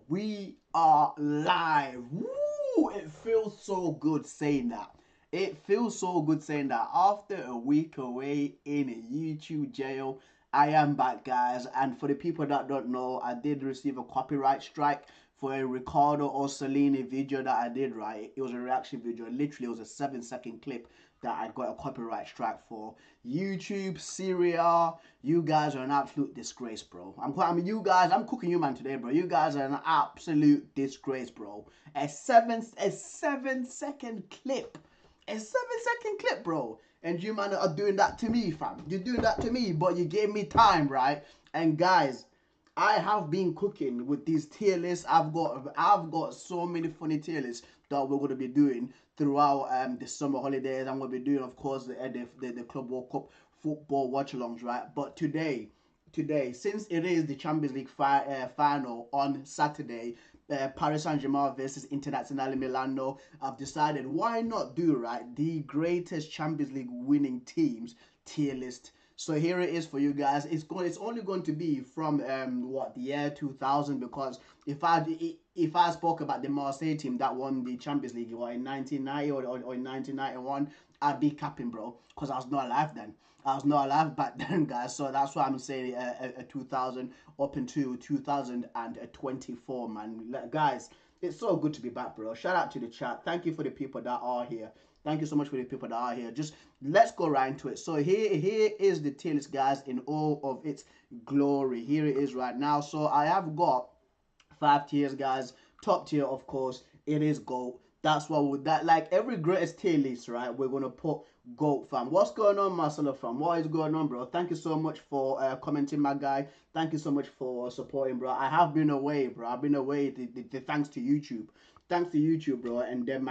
We are live. Woo! It feels so good saying that. It feels so good saying that. After a week away in a YouTube jail, I am back, guys. And for the people that don't know, I did receive a copyright strike for a Ricardo or Selene video that I did, right? It was a reaction video. Literally, it was a 7-second clip that I got a copyright strike for. YouTube, Syria, you guys are an absolute disgrace, bro. I'm cooking you, man, today, bro. You guys are an absolute disgrace, bro. A 7-second clip. A 7-second clip, bro. And you, man, are doing that to me, fam. You're doing that to me, but you gave me time, right? And guys, I have been cooking with these tier lists. I've got so many funny tier lists that we're going to be doing throughout the summer holidays. I'm going to be doing, of course, the Club World Cup football watch-alongs, right? But today, since it is the Champions League final on Saturday, Paris Saint-Germain versus Internazionale Milano, I've decided why not do, right, the greatest Champions League winning teams tier list. So here it is for you guys. It's only going to be from the year 2000, because if I spoke about the Marseille team that won the Champions League in 1990 or in 1991, I'd be capping, bro, because I was not alive then. I was not alive back then, guys. So that's why I'm saying 2000 up into 2024, man. Guys, it's so good to be back, bro. Shout out to the chat. Thank you for the people that are here. Thank you so much for the people that are here. Just let's go right into it. So here is the tier list, guys, in all of its glory. Here it is right now. So I have got 5 tiers, guys. Top tier, of course, it is GOAT. That's what like every greatest tier list, right? We're gonna put GOAT, fam. What's going on, Marcelo, fam? What is going on, bro? Thank you so much for commenting, my guy. Thank you so much for supporting, bro. I have been away, bro. I've been away. Thanks to YouTube. Thanks to YouTube, bro, and then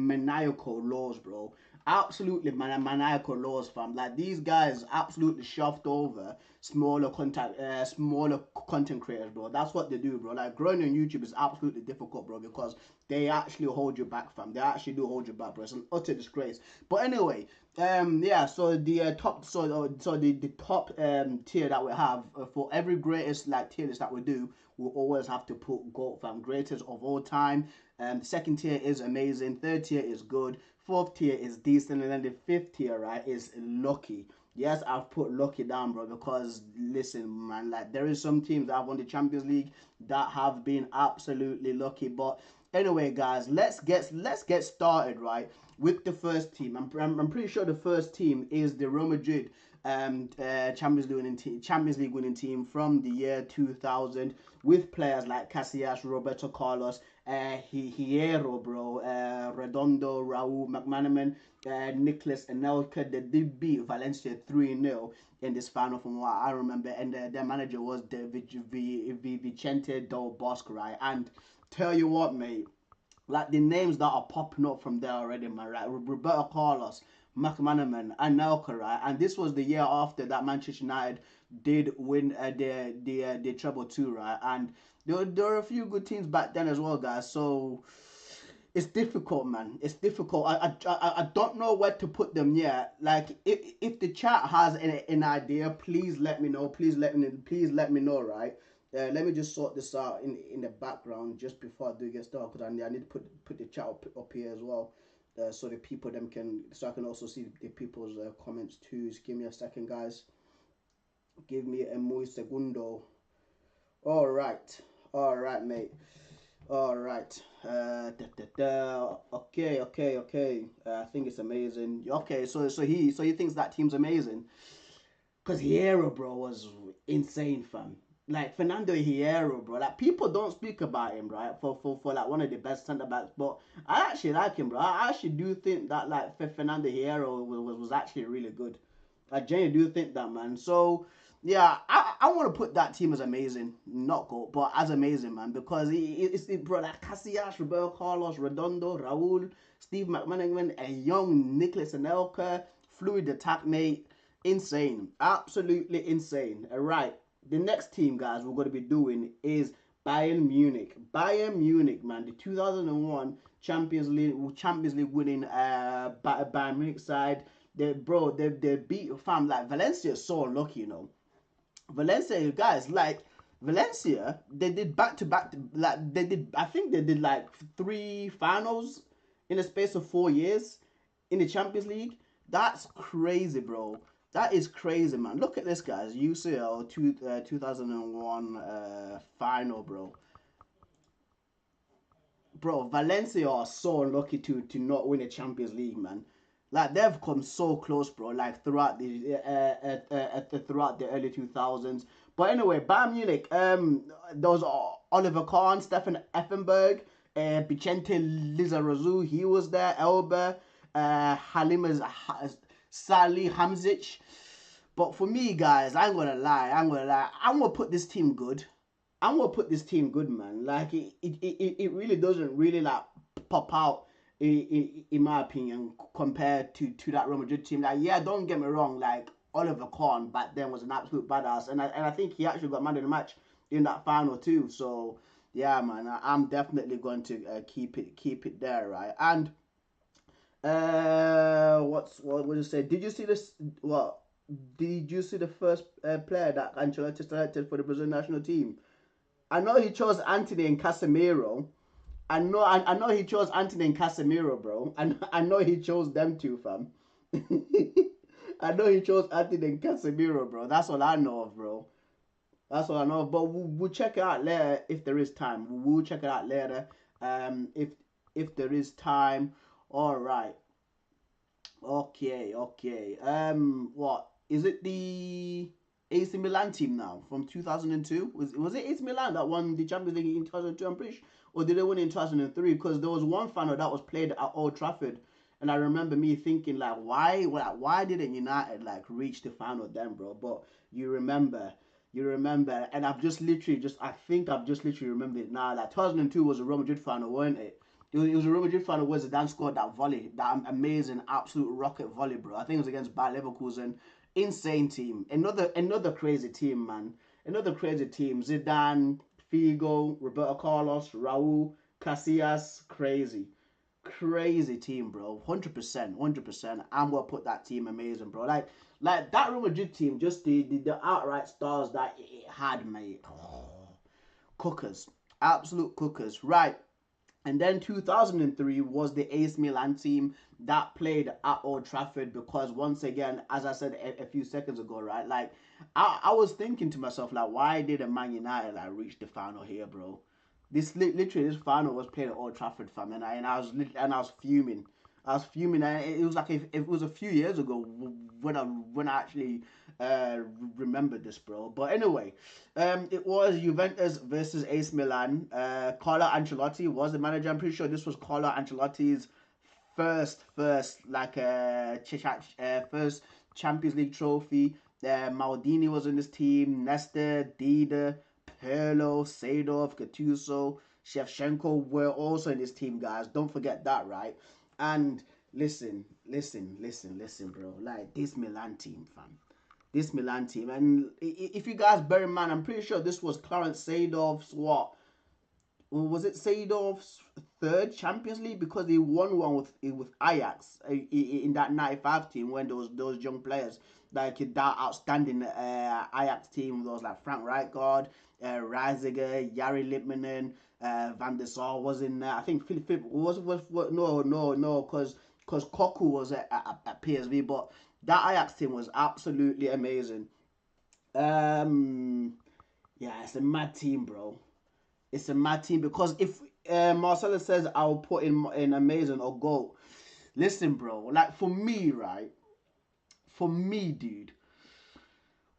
maniacal laws, bro. Absolutely maniacal laws, fam. Like these guys absolutely shoved over smaller content creators, bro. That's what they do, bro. Like growing on YouTube is absolutely difficult, bro, because they actually hold you back, fam. They actually do hold you back, bro. It's an utter disgrace. But anyway, yeah. So the top, the top tier that we have for every greatest tier list that we do, we'll always have to put GOAT, fam. Greatest of all time. The second tier is amazing. Third tier is good. Fourth tier is decent, and then the fifth tier, right, is lucky. Yes, I've put lucky down, bro, because listen, man, like there is some teams that have won the Champions League that have been absolutely lucky. But anyway, guys, let's get started, right, with the first team. I'm pretty sure the first team is the Real Madrid Champions League winning team from the year 2000, with players like Casillas, Roberto Carlos, Hierro, bro, Redondo, Raúl, McManaman, Nicholas Anelka. They did beat Valencia 3-0 in this final, from what I remember, and their manager was Vicente Del Bosque, right? And tell you what, mate, like the names that are popping up from there already, man, right? Roberto Carlos, McManaman, and Nelka, right? And this was the year after that Manchester United did win the treble too, right? And there were a few good teams back then as well, guys. So it's difficult, man. It's difficult. I don't know where to put them yet. Like if the chat has an idea, please let me know. Please let me know, right? Let me just sort this out in the background just before I do get started, because I need to put the chat up here as well, so the people so I can also see the people's comments too. Just give me a second, guys. Give me a muy segundo. All right, mate. All right. Okay. I think it's amazing. Okay, so he thinks that team's amazing, cause Hierro, bro, was insane, fam. Like Fernando Hierro, bro. Like people don't speak about him, right? For like one of the best centre backs, but I actually like him, bro. I actually do think that like Fernando Hierro was actually really good. I genuinely do think that, man. So yeah, I want to put that team as amazing, not GOAT, but as amazing, man, because it's bro, like Casillas, Roberto Carlos, Redondo, Raúl, Steve McManaman, a young Nicholas Anelka, fluid attack, mate. Insane, absolutely insane. All right, the next team, guys, we're going to be doing is Bayern Munich. Bayern Munich, man, the 2001 Champions League winning Bayern Munich side. They beat, fam, like Valencia is so lucky, you know. Valencia, guys, like Valencia, they did back to back. Like they did, I think they did like 3 finals in a space of 4 years in the Champions League. That's crazy, bro. That is crazy, man. Look at this, guys. UCL 2001 final, bro. Bro, Valencia are so unlucky to not win a Champions League, man. Like they've come so close, bro. Like throughout the early 2000s. But anyway, Bayern Munich. There was Oliver Kahn, Stefan Effenberg, Vicente Lizarazu. He was there. Elber, Salih Hamzic. But for me, guys, I ain't gonna lie. I'm gonna put this team good. I'm gonna put this team good, man. Like it really doesn't really like pop out in my opinion compared to that Real Madrid team. Like, yeah, don't get me wrong. Like Oliver Kahn back then was an absolute badass, and I think he actually got man of the match in that final too. So yeah, man, I'm definitely going to keep it there, right? And what would you say? Did you see this? What did you see the first player that Ancelotti selected for the Brazilian national team? I know he chose Anthony and Casemiro. I know he chose Anthony and Casemiro, bro. And I know he chose them two, fam. I know he chose Anthony and Casemiro, bro. That's all I know of, bro. That's all I know of. But we'll check it out later if there is time. We'll check it out later. If there is time. All right. Okay. What is it? The AC Milan team now from 2002. Was it AC Milan that won the Champions League in 2002? I'm pretty sure, or did they win in 2003? Because there was one final that was played at Old Trafford, and I remember me thinking like, why didn't United like reach the final then, bro? But you remember, and I think I've just literally remembered it now. Like 2002 was a Real Madrid final, weren't it? It was a Real Madrid final where Zidane scored that volley, that amazing, absolute rocket volley, bro. I think it was against Bayer Leverkusen. Insane team. Another crazy team, man. Another crazy team. Zidane, Figo, Roberto Carlos, Raul, Casillas. Crazy team, bro. 100%, 100%. I'm gonna put that team amazing, bro. Like that Real Madrid team, just the outright stars that it had, mate. Cookers, absolute cookers. Right. And then 2003 was the AC Milan team that played at Old Trafford because once again, as I said a few seconds ago, right? Like I was thinking to myself, like, why did a Man United like reach the final here, bro? Literally this final was played at Old Trafford, fam, and I was fuming. I was fuming, and it was like if it was a few years ago when I actually uh, remembered this, bro. But anyway, it was Juventus versus AC Milan. Carlo Ancelotti was the manager. I'm pretty sure this was Carlo Ancelotti's first Champions League trophy. Maldini was in this team. Nesta, Dida, Pirlo, Seedorf, Gattuso, Shevchenko were also in this team, guys. Don't forget that, right? And listen, bro. Like this Milan team, fam. This Milan team. And if you guys bear in mind, I'm pretty sure this was Clarence Seedorf's what? Was it Seedorf's third Champions League because he won one with Ajax in that '95 team when those young players like that outstanding Ajax team. Those like Frank Rijkaard, Reisiger, Jari Littmanen, Van der Sar was in there. I think Philip was no because Koku was at PSV, but that Ajax team was absolutely amazing. Um, yeah, it's a mad team, bro. It's a mad team because if Marcelo says I'll put in amazing or goal, listen, bro. Like for me, right? For me, dude.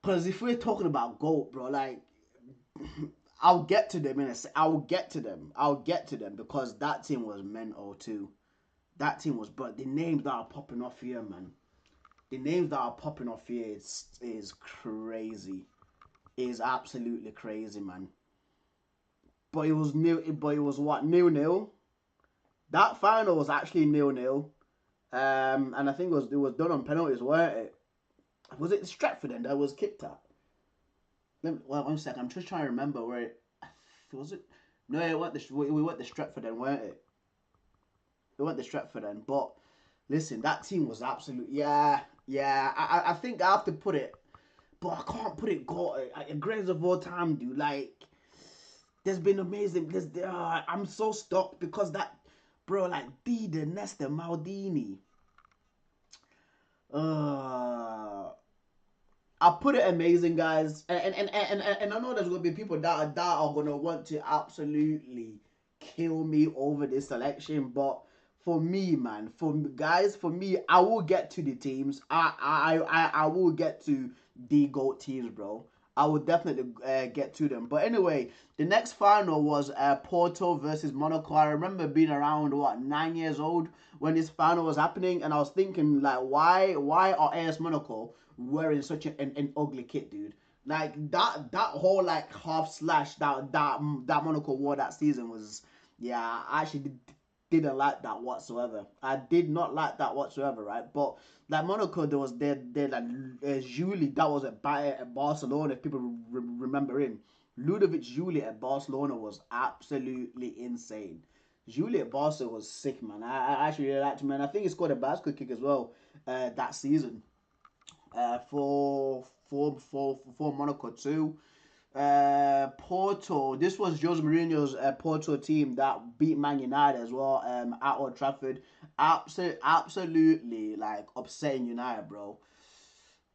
Because if we're talking about GOAT, bro, like I'll get to them in a sec. I'll get to them. I'll get to them because that team was mental too. That team was, but the names that are popping off here, man. The names that are popping off here is crazy. Is absolutely crazy, man. But it was new. But it was what 0-0. That final was actually 0-0. And I think it was done on penalties, weren't it? Was it Stratford then that was kicked at? Well, 1 second. I'm just trying to remember where it was. It no, we went the Stratford then, weren't it? We went the Stratford then. But listen, that team was absolute. Yeah. I think I have to put it. but I can't put it greatest of all time, dude. Like, there's been amazing. I'm so stuck because that, bro, like Dida, Nesta, Maldini. Uh, I put it amazing, guys, and I know there's gonna be people that are gonna want to absolutely kill me over this selection, but for me, man, for me, I will get to the teams. I will get to the GOAT teams, bro. I will definitely get to them. But anyway, the next final was Porto versus Monaco. I remember being around 9 years old when this final was happening, and I was thinking like, why are AS Monaco wearing such an ugly kit, dude? Like that whole like half slash that Monaco wore that season was, yeah, I actually didn't like that whatsoever. I did not like that whatsoever, right? But like Monaco, there like Julie, that was at Barcelona. If people remember him, Ludovic Julie at Barcelona was absolutely insane. Julie at Barca was sick, man. I actually really liked him, man. I think he scored a bicycle kick as well that season for Monaco too. Porto. This was Jose Mourinho's Porto team that beat Man United as well at Old Trafford. Absolutely, like upsetting United, bro.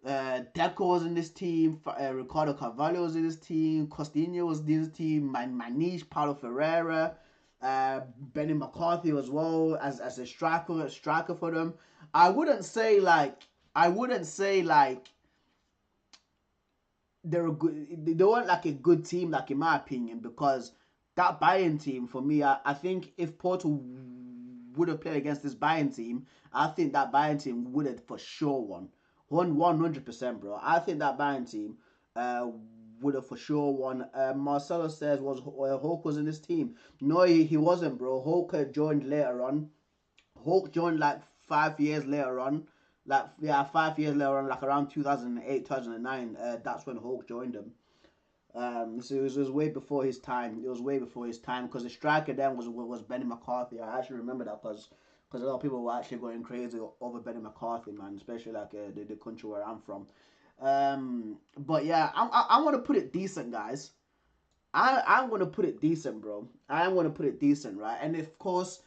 Deco was in this team. Ricardo Carvalho was in this team. Costinho was in this team. Maniche, Paulo Ferreira, Benny McCarthy as well as a striker for them. I wouldn't say like they're a good. They weren't like a good team, like in my opinion, because that Bayern team for me, I think if Porto would have played against this Bayern team, I think that Bayern team would have for sure won. 100%, bro. I think that Bayern team uh, would have for sure won. Marcelo says Hulk was in this team. No, he wasn't, bro. Hulk joined later on. Hulk joined like 5 years later on. Like, yeah, 5 years later on, like around 2008, 2009. That's when Hulk joined him. So it was way before his time. It was way before his time because the striker then was Benny McCarthy. I actually remember that because a lot of people were actually going crazy over Benny McCarthy, man, especially like the country where I'm from. But yeah, I want to put it decent, guys. I'm gonna put it decent, bro. I'm gonna put it decent, right? And of course,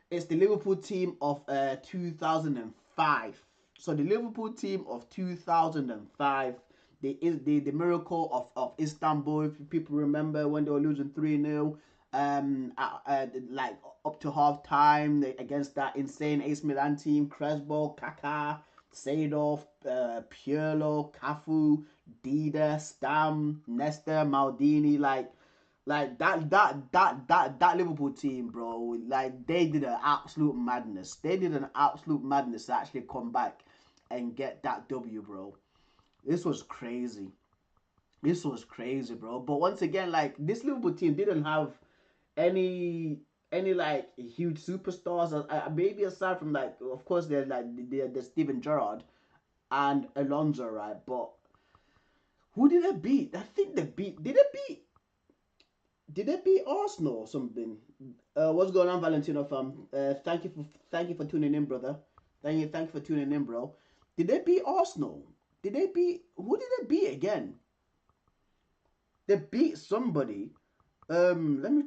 it's the Liverpool team of 2005. So the Liverpool team of 2005, the miracle of Istanbul. If people remember when they were losing 3-0, like up to half time against that insane AC Milan team, Crespo, Kaká, Seedorf, Pirlo, Cafu, Dida, Stam, Nesta, Maldini, like that Liverpool team, bro. Like they did an absolute madness. They did an absolute madness to actually come back and get that W, bro. This was crazy. This was crazy, bro. But once again, like this Liverpool team didn't have any like huge superstars. Maybe aside from like, of course, there's Steven Gerrard and Alonso, right? But who did they beat? I think they beat. Did they beat Arsenal or something? What's going on, Valentino fam? Thank you for tuning in, brother. Thank you for tuning in, bro. Did they beat Arsenal? Did they beat who did they beat again? They beat somebody. Let me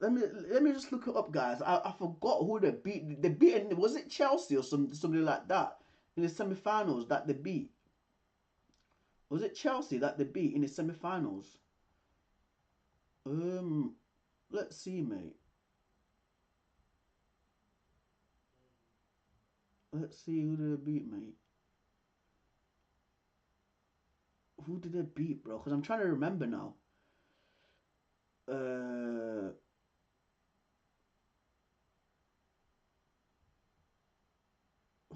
let me just look it up, guys. I forgot who they beat. They beat, was it Chelsea or somebody like that in the semi-finals that they beat? Was it Chelsea that they beat in the semi-finals? Um, let's see, mate. Let's see who did they beat, mate. Who did they beat, bro? Because I'm trying to remember now. Uh,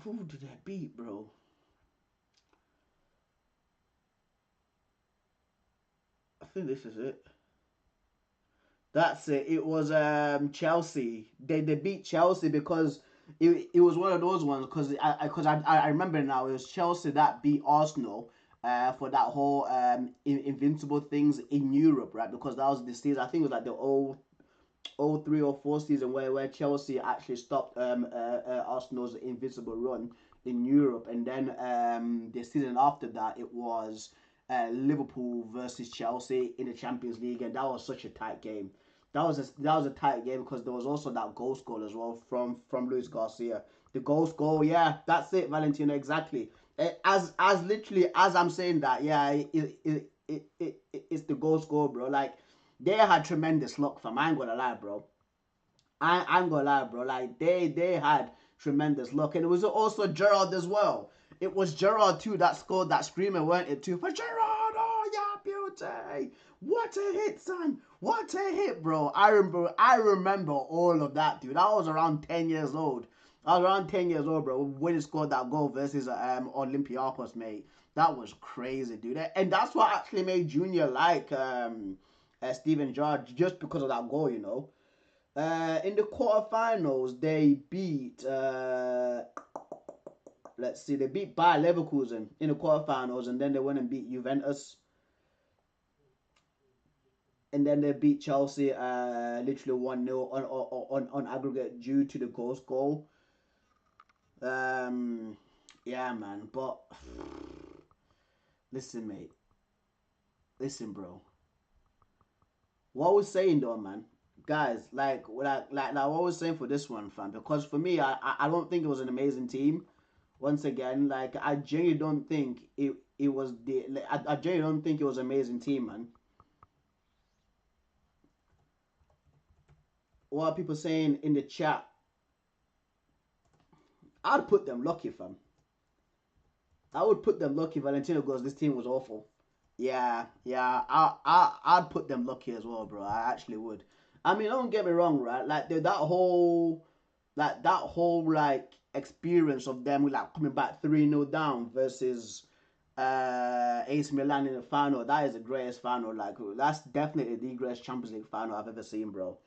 who did they beat, bro? I think this is it. That's it. It was Chelsea. They beat Chelsea because it was one of those ones because I remember now it was Chelsea that beat Arsenal for that whole invincible things in Europe, right? Because that was the season. I think it was like the 03 or 04 season where Chelsea actually stopped Arsenal's invincible run in Europe, and then the season after that it was Liverpool versus Chelsea in the Champions League, and that was such a tight game. That was a tight game because there was also that goal score as well from Luis Garcia. The goal score, yeah, that's it, Valentino, exactly. As literally as I'm saying that, yeah, it's the goal score, bro. Like they had tremendous luck, fam. I ain't gonna lie, bro. I ain't gonna lie, bro. Like they had tremendous luck, and it was also Gerrard as well. It was Gerrard too that scored that screamer, weren't it? Too for Gerrard. Oh yeah, beauty. What a hit, son. What a hit, bro. I remember all of that, dude. I was around 10 years old. I was around 10 years old, bro, when he scored that goal versus Olympiacos, mate. That was crazy, dude. And that's what actually made Junior like Steven Gerrard, just because of that goal, you know. In the quarterfinals, they beat. Let's see, they beat Bayer Leverkusen in the quarterfinals, and then they went and beat Juventus, and then they beat Chelsea, literally 1-0 on aggregate due to the ghost goal. Yeah, man. But listen, mate. Listen, bro. What was saying though, man? Guys, like what I was saying for this one, fam. Because for me, I don't think it was an amazing team. Once again, like I genuinely don't think it was the. Like, I genuinely don't think it was an amazing team, man. What are people saying in the chat? I'd put them lucky, fam. I would put them lucky. Valentino goes, this team was awful. Yeah, yeah. I'd put them lucky as well, bro. I actually would. I mean, don't get me wrong, right? Like that whole like experience of them like coming back 3-0 down versus AC Milan in the final. That is the greatest final. Like that's definitely the greatest Champions League final I've ever seen, bro.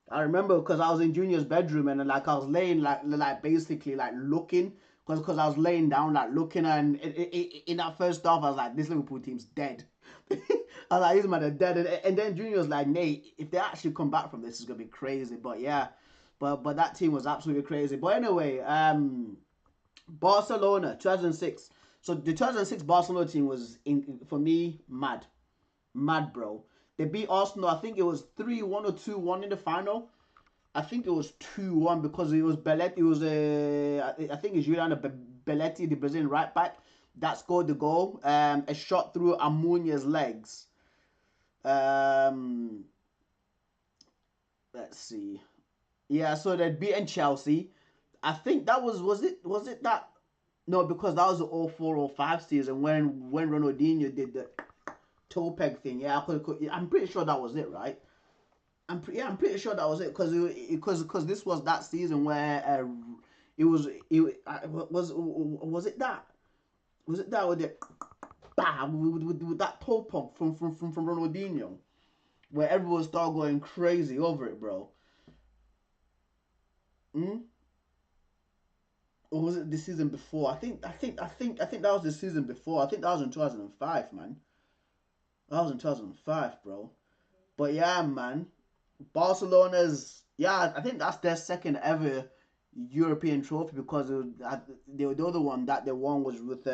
I remember because I was in Junior's bedroom and like I was laying like basically like looking because I was laying down like looking and in that first half I was like this Liverpool team's dead. I was like these men are dead and then Junior was like Nate, if they actually come back from this it's gonna be crazy. But yeah, but that team was absolutely crazy. But anyway, Barcelona 2006. So the 2006 Barcelona team was in for me mad, bro. They beat Arsenal. I think it was 3-1 or 2-1 in the final. I think it was 2-1 because it was Belletti. It was I think it's Juliano Belletti, the Brazilian right back, that scored the goal. A shot through Amunia's legs. Let's see. Yeah, so they'd beaten Chelsea. I think that was it that no, because that was the 04-05 season when Ronaldinho did the toe peg thing. Yeah, I'm pretty sure that was it, right? I'm pretty sure that was it because this was that season where was it that with the bam with that toe peg from Ronaldinho where everyone started going crazy over it, bro. Hmm? Or was it the season before? I think that was the season before. I think that was in 2005, man. That was in 2005, bro. But yeah, man. Barcelona's I think that's their second ever European trophy because the other one that they won was with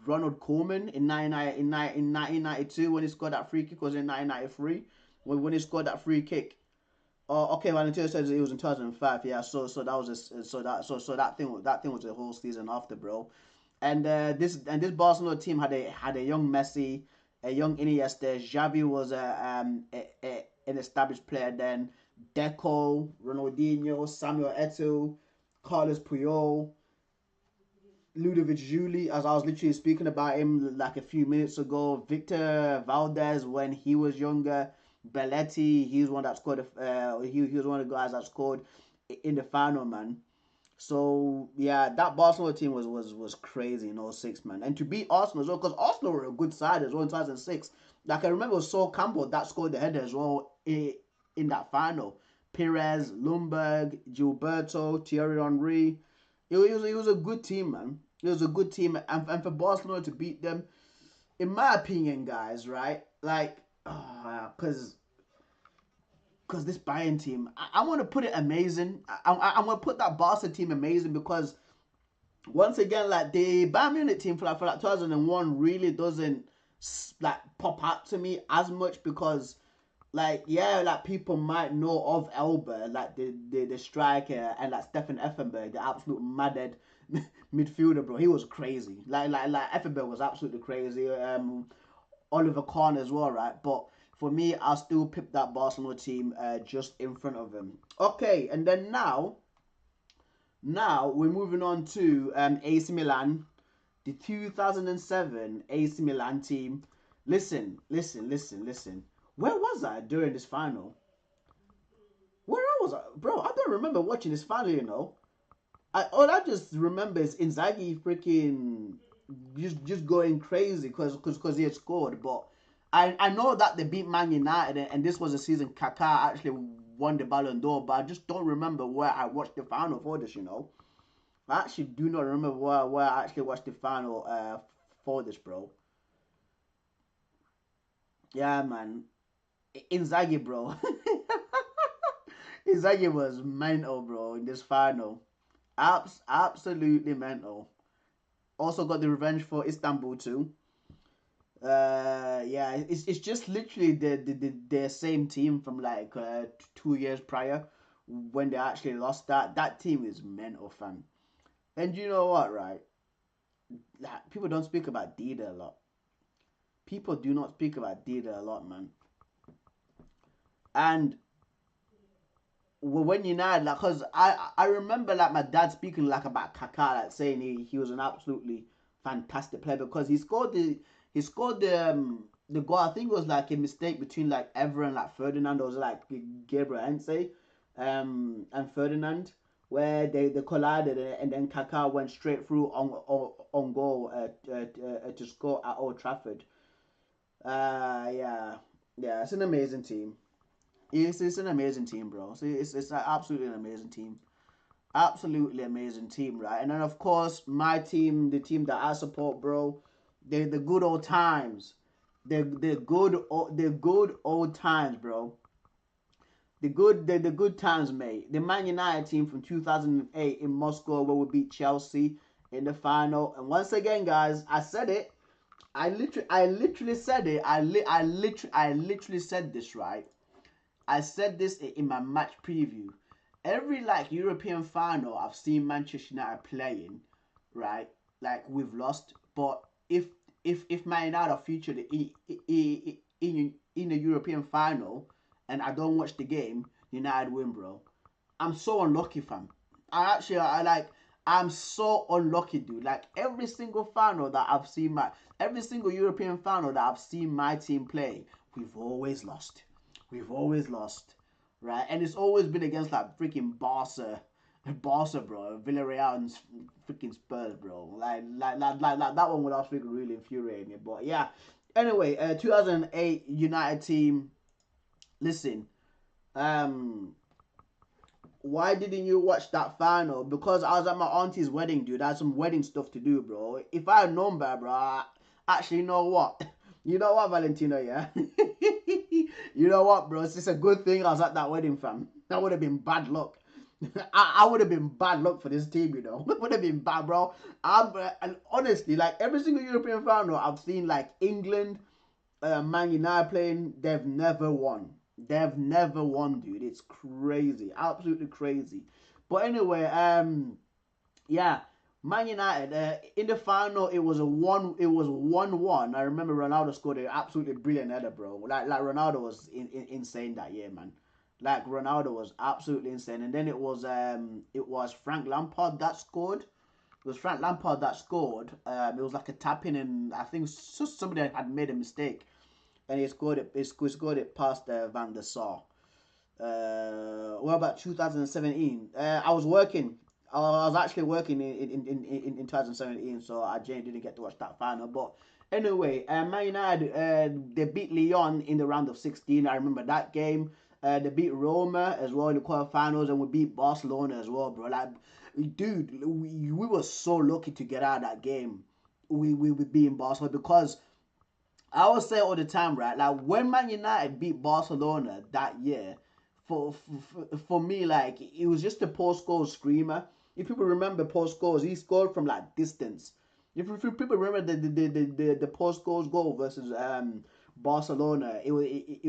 Ronald Koeman in 1992 when he scored that free kick. Was in 1993 when he scored that free kick. Oh, okay. Valentino says it was in 2005. Yeah, so that was that thing was the whole season after, bro. And this Barcelona team had a young Messi, a young Iniesta. Xavi was an established player then. Deco, Ronaldinho, Samuel Eto'o, Carlos Puyol, Ludovic Juli, as I was literally speaking about him like a few minutes ago. Victor Valdez when he was younger. Belletti, he was one that scored. He was one of the guys that scored in the final, man. So yeah, that Barcelona team was crazy in '06, man. And to beat Arsenal as well, because Arsenal were a good side as well in 2006. Like I remember it was Sol Campbell that scored the header as well in that final. Perez, Lundberg, Gilberto, Thierry Henry. It was a good team, man. It was a good team, and for Barcelona to beat them, in my opinion, guys, right? Like, because this Bayern team, I want to put it amazing. I want to put that Barca team amazing because once again, like the Bayern Munich team for like 2001 really doesn't like pop out to me as much because like yeah, like people might know of Elba, like the striker, and like Stefan Effenberg, the absolute madhead midfielder, bro. He was crazy. Like Effenberg was absolutely crazy. Oliver Kahn as well, right? But for me, I'll still pick that Barcelona team just in front of him. Okay, and then now we're moving on to AC Milan, the 2007 AC Milan team. Listen. Where was I during this final? Where I was, bro? I don't remember watching this final. You know, all I just remember is Inzaghi freaking just going crazy because he had scored. But I know that they beat Man United and this was a season Kaká actually won the Ballon d'Or. But I just don't remember where I watched the final for this. You know. I actually do not remember where I actually watched the final for this, bro. Yeah, man. Inzaghi, bro. Inzaghi was mental, bro, in this final. Absolutely mental. Also got the revenge for Istanbul too. Yeah, it's just literally the same team from like 2 years prior when they actually lost that. That team is mental, fam. And you know what, right? Like, people don't speak about Dida a lot. People do not speak about Dida a lot, man. And when United, like, cause I remember like my dad speaking like about Kaká, like saying he was an absolutely fantastic player because he scored the goal. I think it was like a mistake between like Ever and like Ferdinand, or was it like Gabriel Hensey, and Ferdinand, where they collided and then Kaká went straight through on goal to score at Old Trafford. Yeah, yeah, it's an amazing team. It's an amazing team, bro. See, it's absolutely an amazing team. Absolutely amazing team, right? And then of course my team, the team that I support, bro, the good old times, the good old times, bro. The good times, mate. The Man United team from 2008 in Moscow, where we beat Chelsea in the final. And once again, guys, I said it. I literally said it. I literally said this, right? I said this in my match preview. Every like European final I've seen Manchester United playing, right? Like we've lost, but if Man United are featured in a European final and I don't watch the game, United win, bro. I'm so unlucky, fam. I'm so unlucky, dude. Like every single European final that I've seen my team play, we've always lost. We've always lost, right? And it's always been against like freaking Barca, bro, Villarreal and freaking Spurs, bro. Like that one would actually really infuriate me. But yeah, anyway, 2008 United team. Listen, um, why didn't you watch that final? Because I was at my auntie's wedding, dude. I had some wedding stuff to do, bro. If I had known better, bro, actually, you know what? You know what, Valentino, yeah? You know what, bro? It's just a good thing I was at that wedding, fam. That would have been bad luck. I would have been bad luck for this team, you know. It would have been bad, bro. And honestly, like every single European final I've seen, like England, Man United playing, they've never won. They've never won, dude. It's crazy, absolutely crazy. But anyway, yeah, Man United in the final it was a one. It was 1-1. I remember Ronaldo scored an absolutely brilliant header, bro. Like Ronaldo was insane that year, man. Like Ronaldo was absolutely insane. And then it was Frank Lampard that scored. It was Frank Lampard that scored. It was like a tap in, and I think somebody had made a mistake, and he scored it. He scored it past Van der Sar. What about 2017? I was working. I was actually working in 2017, so I genuinely didn't get to watch that final. But anyway, Man United they beat Lyon in the round of 16. I remember that game. They beat Roma as well in the quarterfinals, and we beat Barcelona as well, bro. Like, dude, we were so lucky to get out of that game. We beat Barcelona because I always say all the time, right? Like when Man United beat Barcelona that year, for me, like it was just a post goal screamer. if people remember Paul Scholes, he scored from like distance. If people remember the Paul Scholes goal versus Barcelona, it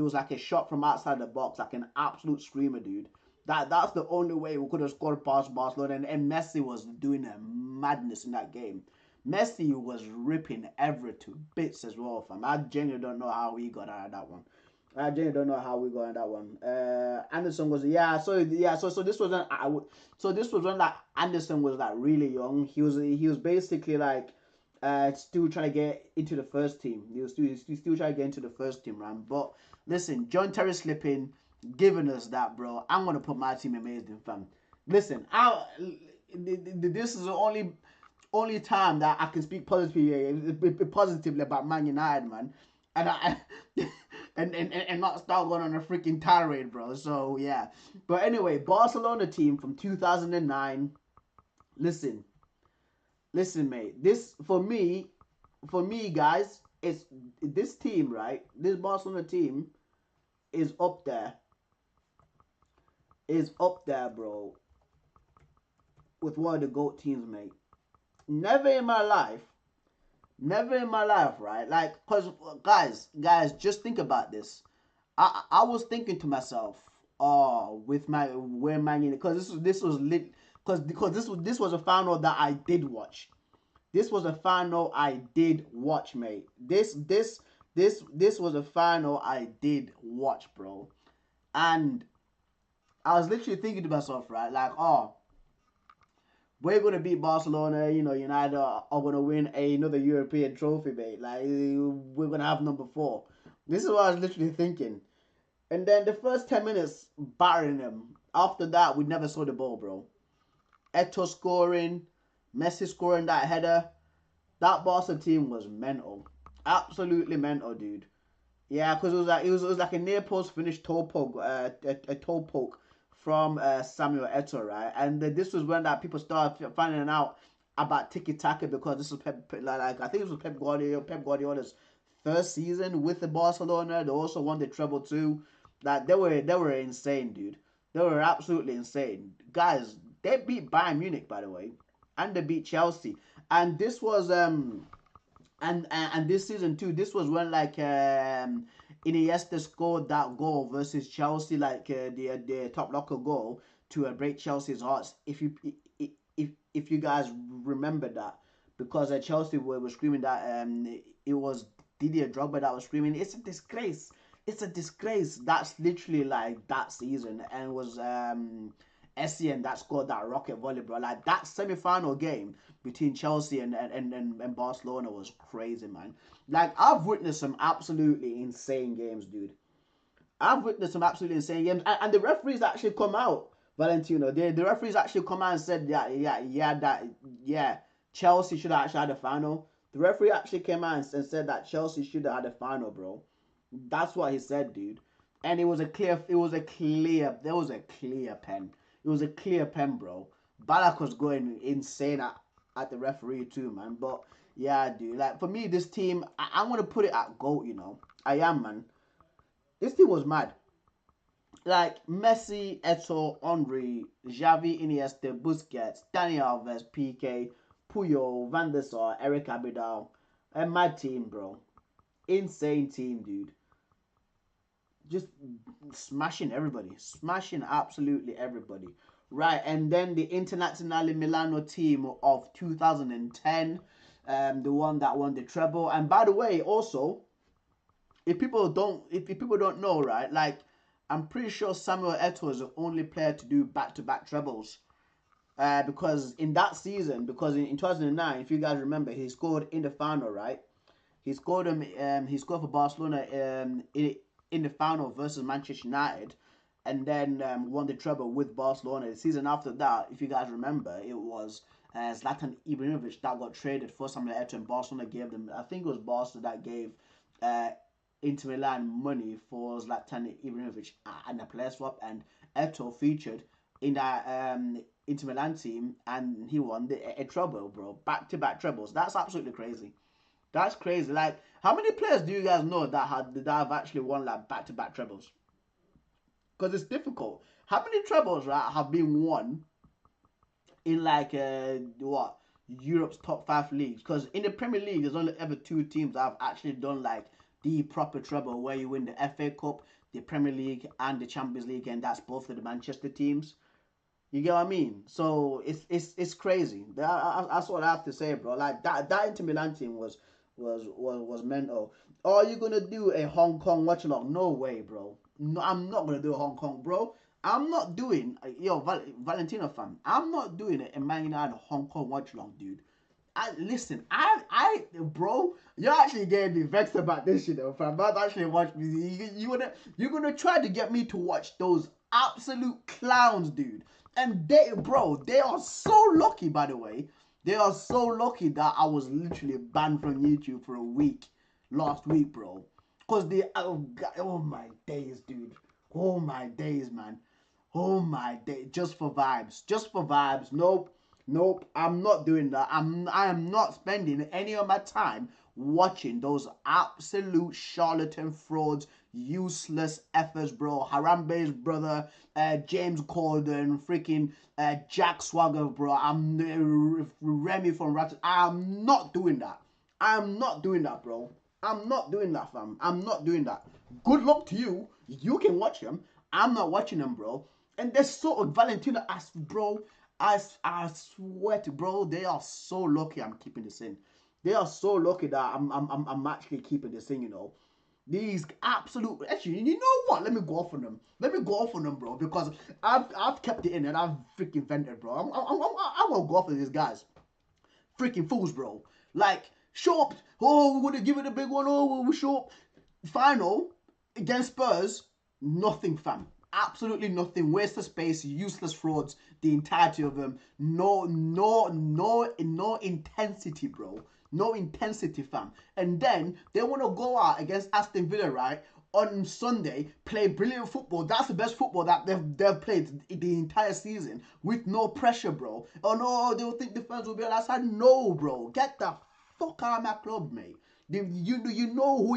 was like a shot from outside the box, like an absolute screamer, dude. That's the only way we could have scored past Barcelona, and Messi was doing a madness in that game. Messi was ripping Everett to bits as well, fam. I genuinely don't know how he got out of that one. I genuinely don't know how we got in that one. Anderson was so this was when like Anderson was like really young. He was basically like still trying to get into the first team. He was still trying to get into the first team, man. But listen, John Terry slipping, giving us that, bro. I'm gonna put my team amazing, fam. Listen, this is the only time that I can speak positively about Man United, man. And I and not start going on a freaking tirade, bro. So yeah. But anyway, Barcelona team from 2009. Listen, mate. This for me, guys, it's this team, right? This Barcelona team is up there. Is up there, bro. With one of the GOAT teams, mate. Never in my life, right? Like, cause guys, just think about this. I was thinking to myself, oh, with my where Man United, because this was lit, because this was a final that I did watch. This was a final I did watch, mate. This was a final I did watch, bro. And I was literally thinking to myself, right, like, oh, we're gonna beat Barcelona. You know, United are gonna win another European trophy, mate. Like, we're gonna have number 4. This is what I was literally thinking. And then the first 10 minutes, battering them. After that, we never saw the ball, bro. Eto'o scoring, Messi scoring that header. That Barca team was mental, absolutely mental, dude. Yeah, because it was like a near post finish toe poke, a toe poke from Samuel Eto'o, right? And this was when that people started finding out about tiki taka, because this was like I think this was Pep Guardiola's first season with the Barcelona. They also won the treble too. Like they were insane, dude. They were absolutely insane, guys. They beat Bayern Munich, by the way, and they beat Chelsea. And this was and this season too, this was when like Iniesta scored that goal versus Chelsea, like the top locker goal to break Chelsea's hearts. If you guys remember that, because Chelsea were screaming that it was Didier Drogba that was screaming, it's a disgrace. It's a disgrace. That's literally like that season, and it was Essien that scored that rocket volley, bro. Like that semi-final game between Chelsea and Barcelona was crazy, man. Like I've witnessed some absolutely insane games, dude. I've witnessed some absolutely insane games, and the referees actually come out, Valentino. The referees actually come out and said yeah, Chelsea should have actually had a final. The referee actually came out and said that Chelsea should have had a final, bro. That's what he said, dude. And there was a clear pen. It was a clear pen, bro. Balak was going insane at the referee too, man. But yeah, dude. Like for me, this team, I'm gonna put it at GOAT. You know, I am, man. This team was mad. Like Messi, Eto'o, Henry, Xavi, Iniesta, Busquets, Dani Alves, PK, Puyol, Van der Sar, Eric Abidal, a mad team, bro. Insane team, dude. Just smashing everybody, smashing absolutely everybody. Right, and then the Internazionale Milano team of 2010, the one that won the treble. And by the way, also, if people don't know, right, like I'm pretty sure Samuel Eto'o is the only player to do back-to-back trebles. Because in that season, because in 2009, if you guys remember, he scored in the final, right? He scored for Barcelona in the final versus Manchester United, and then won the treble with Barcelona. The season after that, if you guys remember, it was Zlatan Ibrahimovic that got traded for Samuel Eto'o, and Barcelona gave them, I think it was Barcelona that gave Inter Milan money for Zlatan Ibrahimovic and a player swap, and Eto'o featured in that Inter Milan team, and he won a treble, bro. Back-to-back trebles. That's absolutely crazy. That's crazy. Like, how many players do you guys know that have actually won like back-to-back trebles? Because it's difficult. How many trebles, right, have been won in like what, Europe's top 5 leagues. Because in the Premier League, there's only ever 2 teams that have actually done like the proper treble where you win the FA Cup, the Premier League, and the Champions League, and that's both of the Manchester teams. You get what I mean? So it's crazy. That's what I have to say, bro. Like that Inter Milan team was mental. Are you gonna do a Hong Kong watch along? No way, bro. No, I'm not gonna do a Hong Kong, bro. I'm not doing Valentino fam. I'm not doing it. A Man United Hong Kong watch along, dude. Listen, bro, you're actually getting me vexed about this shit, though, fam. I've actually watched me. You're gonna try to get me to watch those absolute clowns, dude. And they are so lucky, by the way. They are so lucky that I was literally banned from YouTube for a week last week, bro. Cause oh my days, dude. Oh my days, man. Oh my day, just for vibes. Just for vibes. Nope. Nope. I'm not doing that. I am not spending any of my time watching those absolute charlatan frauds, useless effers, bro. Harambe's brother, James Corden, freaking Jack Swagger, bro. I'm Remy from Rat. I'm not doing that. I'm not doing that, bro. I'm not doing that, fam. I'm not doing that. Good luck to you. You can watch him. I'm not watching them, bro. And they're so Valentino as bro. I swear to bro, they are so lucky I'm keeping this in. They are so lucky that I'm actually keeping this in, you know. These absolute actually, you know what? Let me go off on them. Let me go off on them, bro, because I've kept it in and I've freaking vented, bro. I won't go off on these guys. Freaking fools, bro. Like, show up. Oh, we're gonna give it a big one. Oh, we'll show up. Final against Spurs. Nothing, fam. Absolutely nothing. Waste of space. Useless frauds. The entirety of them. No intensity, bro. No intensity, fam. And then they want to go out against Aston Villa, right? On Sunday, play brilliant football. That's the best football that they've played the entire season with no pressure, bro. Oh no, they'll think the fans will be on our side. No, bro. Get the fuck out of my club, mate. You know who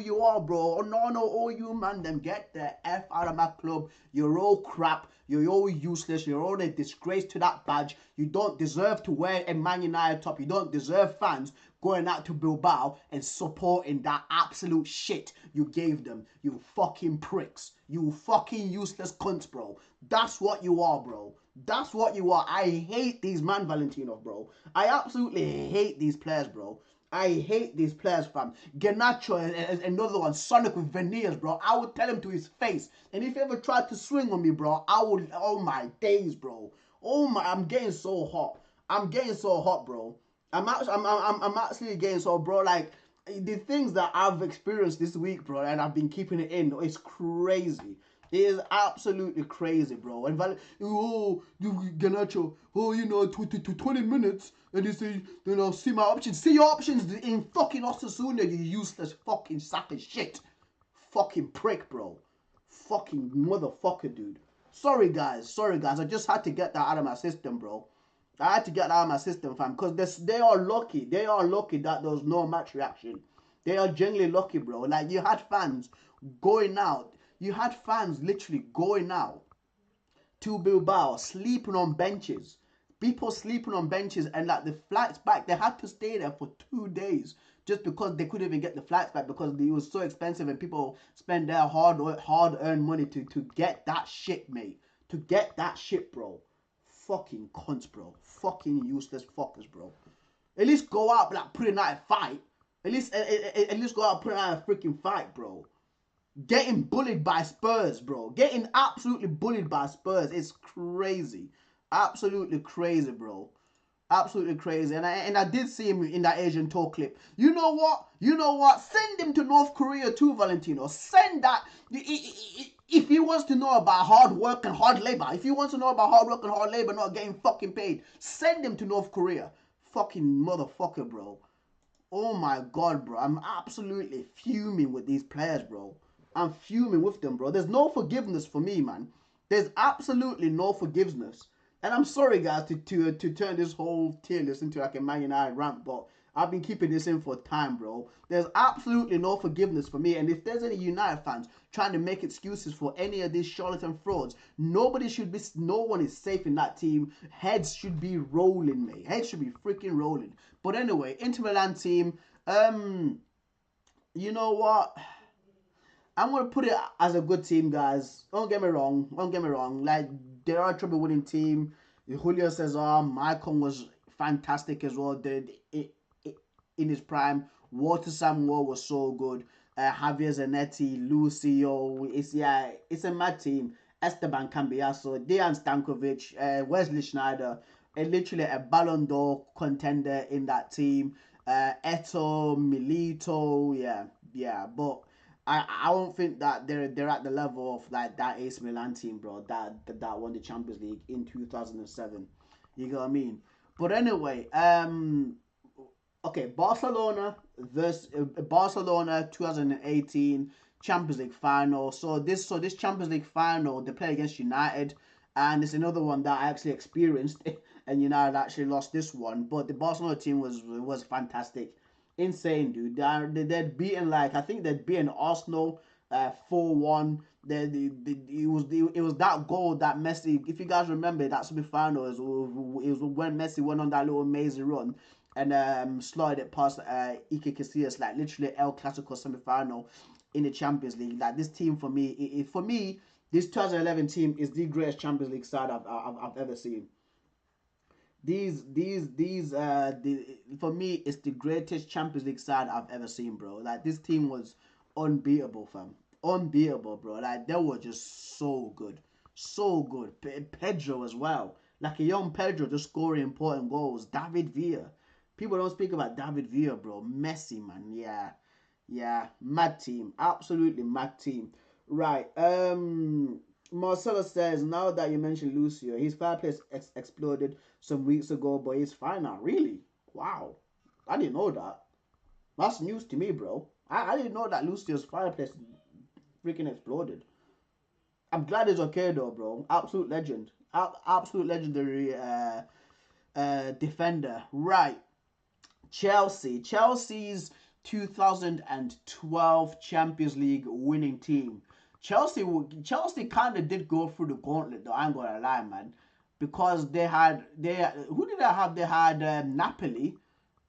you are, bro. Oh no, all you man, them get the F out of my club. You're all crap. You're all useless. You're all a disgrace to that badge. You don't deserve to wear a Man United top. You don't deserve fans going out to Bilbao and supporting that absolute shit you gave them. You fucking pricks. You fucking useless cunts, bro. That's what you are, bro. That's what you are. I hate these man Valentino, bro. I absolutely hate these players, bro. I hate these players, fam. Garnacho is another one. Sonic with veneers, bro. I would tell him to his face. And if he ever tried to swing on me, bro, I would... Oh, my days, bro. Oh, my... I'm getting so hot. I'm getting so hot, bro. I'm actually getting so... Bro, like, the things that I've experienced this week, bro, and I've been keeping it in, it's crazy. It is absolutely crazy, bro. And Garnacho, you know, 20 minutes, and you say, you know, see my options. See your options in fucking Osasuna, you useless fucking sack of shit. Fucking prick, bro. Fucking motherfucker, dude. Sorry, guys. I just had to get that out of my system, bro. I had to get that out of my system, fam, because they are lucky. They are lucky that there was no match reaction. They are genuinely lucky, bro. Like, you had fans going out. You had fans literally going out to Bilbao, sleeping on benches. People sleeping on benches, and like the flights back, they had to stay there for 2 days just because they couldn't even get the flights back because it was so expensive and people spend their hard-earned money to get that shit, mate. To get that shit, bro. Fucking cunts, bro. Fucking useless fuckers, bro. At least go out, like, putting out a fight. At least go out putting out a freaking fight, bro. Getting bullied by Spurs, bro. Getting absolutely bullied by Spurs. It's crazy. Absolutely crazy, bro. Absolutely crazy. And I did see him in that Asian tour clip. You know what? Send him to North Korea too, Valentino. Send that. If he wants to know about hard work and hard labor, not getting fucking paid, send him to North Korea. Fucking motherfucker, bro. Oh my God, bro. I'm absolutely fuming with these players, bro. I'm fuming with them, bro. There's no forgiveness for me, man. There's absolutely no forgiveness. And I'm sorry, guys, to turn this whole tier list into like a Man United rant, but I've been keeping this in for time, bro. There's absolutely no forgiveness for me. And if there's any United fans trying to make excuses for any of these charlatan frauds, no one is safe in that team. Heads should be rolling, mate. Heads should be freaking rolling. But anyway, Inter Milan team, you know what? I'm gonna put it as a good team, guys. Don't get me wrong. Don't get me wrong. Like, they are a trouble winning team. Julio Cesar, Maicon was fantastic as well. In his prime, Walter Samuel was so good. Javier Zanetti, Lucio. It's a mad team. Esteban Cambiaso, Dejan Stankovic, Wesley Schneider, literally a Ballon d'Or contender in that team. Eto, Milito, yeah, but I don't think that they're at the level of like that AC Milan team, bro. That won the Champions League in 2007. You get what I mean? But anyway, okay, Barcelona 2018 Champions League final. So this Champions League final, they play against United, and it's another one that I actually experienced, and United actually lost this one. But the Barcelona team was fantastic, insane, dude. They'd beaten, like, I think they'd beaten Arsenal 4-1. It was that goal that Messi, if you guys remember that semi-final, it was when Messi went on that little amazing run and slotted it past Iker Casillas, like literally El Clasico semi-final in the Champions League. Like, this team for me, this 2011 team is the greatest Champions League side I've ever seen. For me, it's the greatest Champions League side I've ever seen, bro. Like, this team was unbeatable, fam. Unbeatable, bro. Like, they were just so good. So good. Pedro as well. Like, a young Pedro just scoring important goals. David Villa. People don't speak about David Villa, bro. Messi, man. Yeah. Mad team. Absolutely mad team. Right. Marcelo says, now that you mentioned Lucio, his fireplace exploded some weeks ago, but he's fine now. Really? Wow. I didn't know that. That's news to me, bro. I didn't know that Lucio's fireplace freaking exploded. I'm glad he's okay, though, bro. Absolute legend. Absolute legendary defender. Right. Chelsea's 2012 Champions League winning team. Chelsea kind of did go through the gauntlet, though. I ain't gonna lie, man, because who did they have? They had Napoli.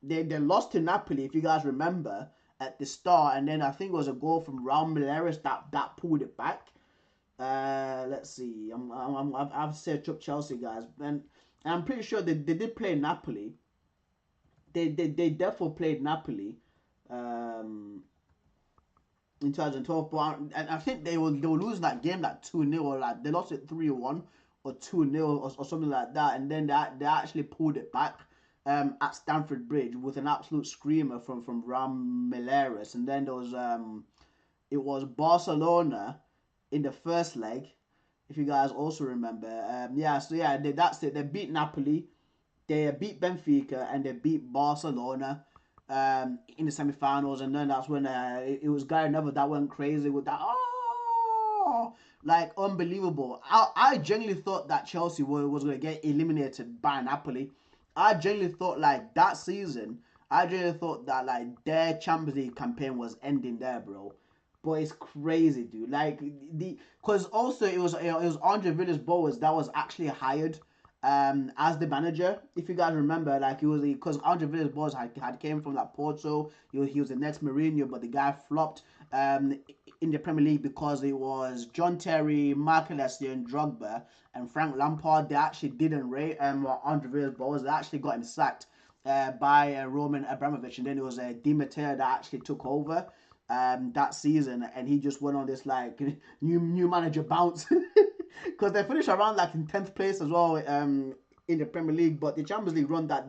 They lost to Napoli, if you guys remember, at the start, and then I think it was a goal from Raul Meireles that pulled it back. Let's see. I've searched up Chelsea, guys, and I'm pretty sure they did play Napoli. They definitely played Napoli. In 2012, but and I think they will lose that game like 2-0, or like they lost it 3-1 or 2-0 or something like that, and then they actually pulled it back at Stamford Bridge with an absolute screamer from Ram Meireles, and then there was it was Barcelona in the first leg, if you guys also remember. That's it. They beat Napoli, they beat Benfica, and they beat Barcelona in the semi-finals, and then that's when it was Gary Neville that went crazy with that. Oh, like, unbelievable. I genuinely thought that Chelsea was going to get eliminated by Napoli. I genuinely thought, like, that season, I genuinely thought that, like, their Champions League campaign was ending there, bro. But it's crazy, dude. Like, because also it was Andre Villas-Boas that was actually hired as the manager, if you guys remember. Like, it was because Andre Villas-Boas had came from that Porto. He was the next Mourinho, but the guy flopped in the Premier League because it was John Terry, Mark Alessio, Drogba, and Frank Lampard. They actually didn't rate Andre Villas-Boas. They actually got him sacked by Roman Abramovich, and then it was Di Matteo that actually took over that season, and he just went on this like new manager bounce. Because they finished around like in 10th place as well in the Premier League, but the Champions League run that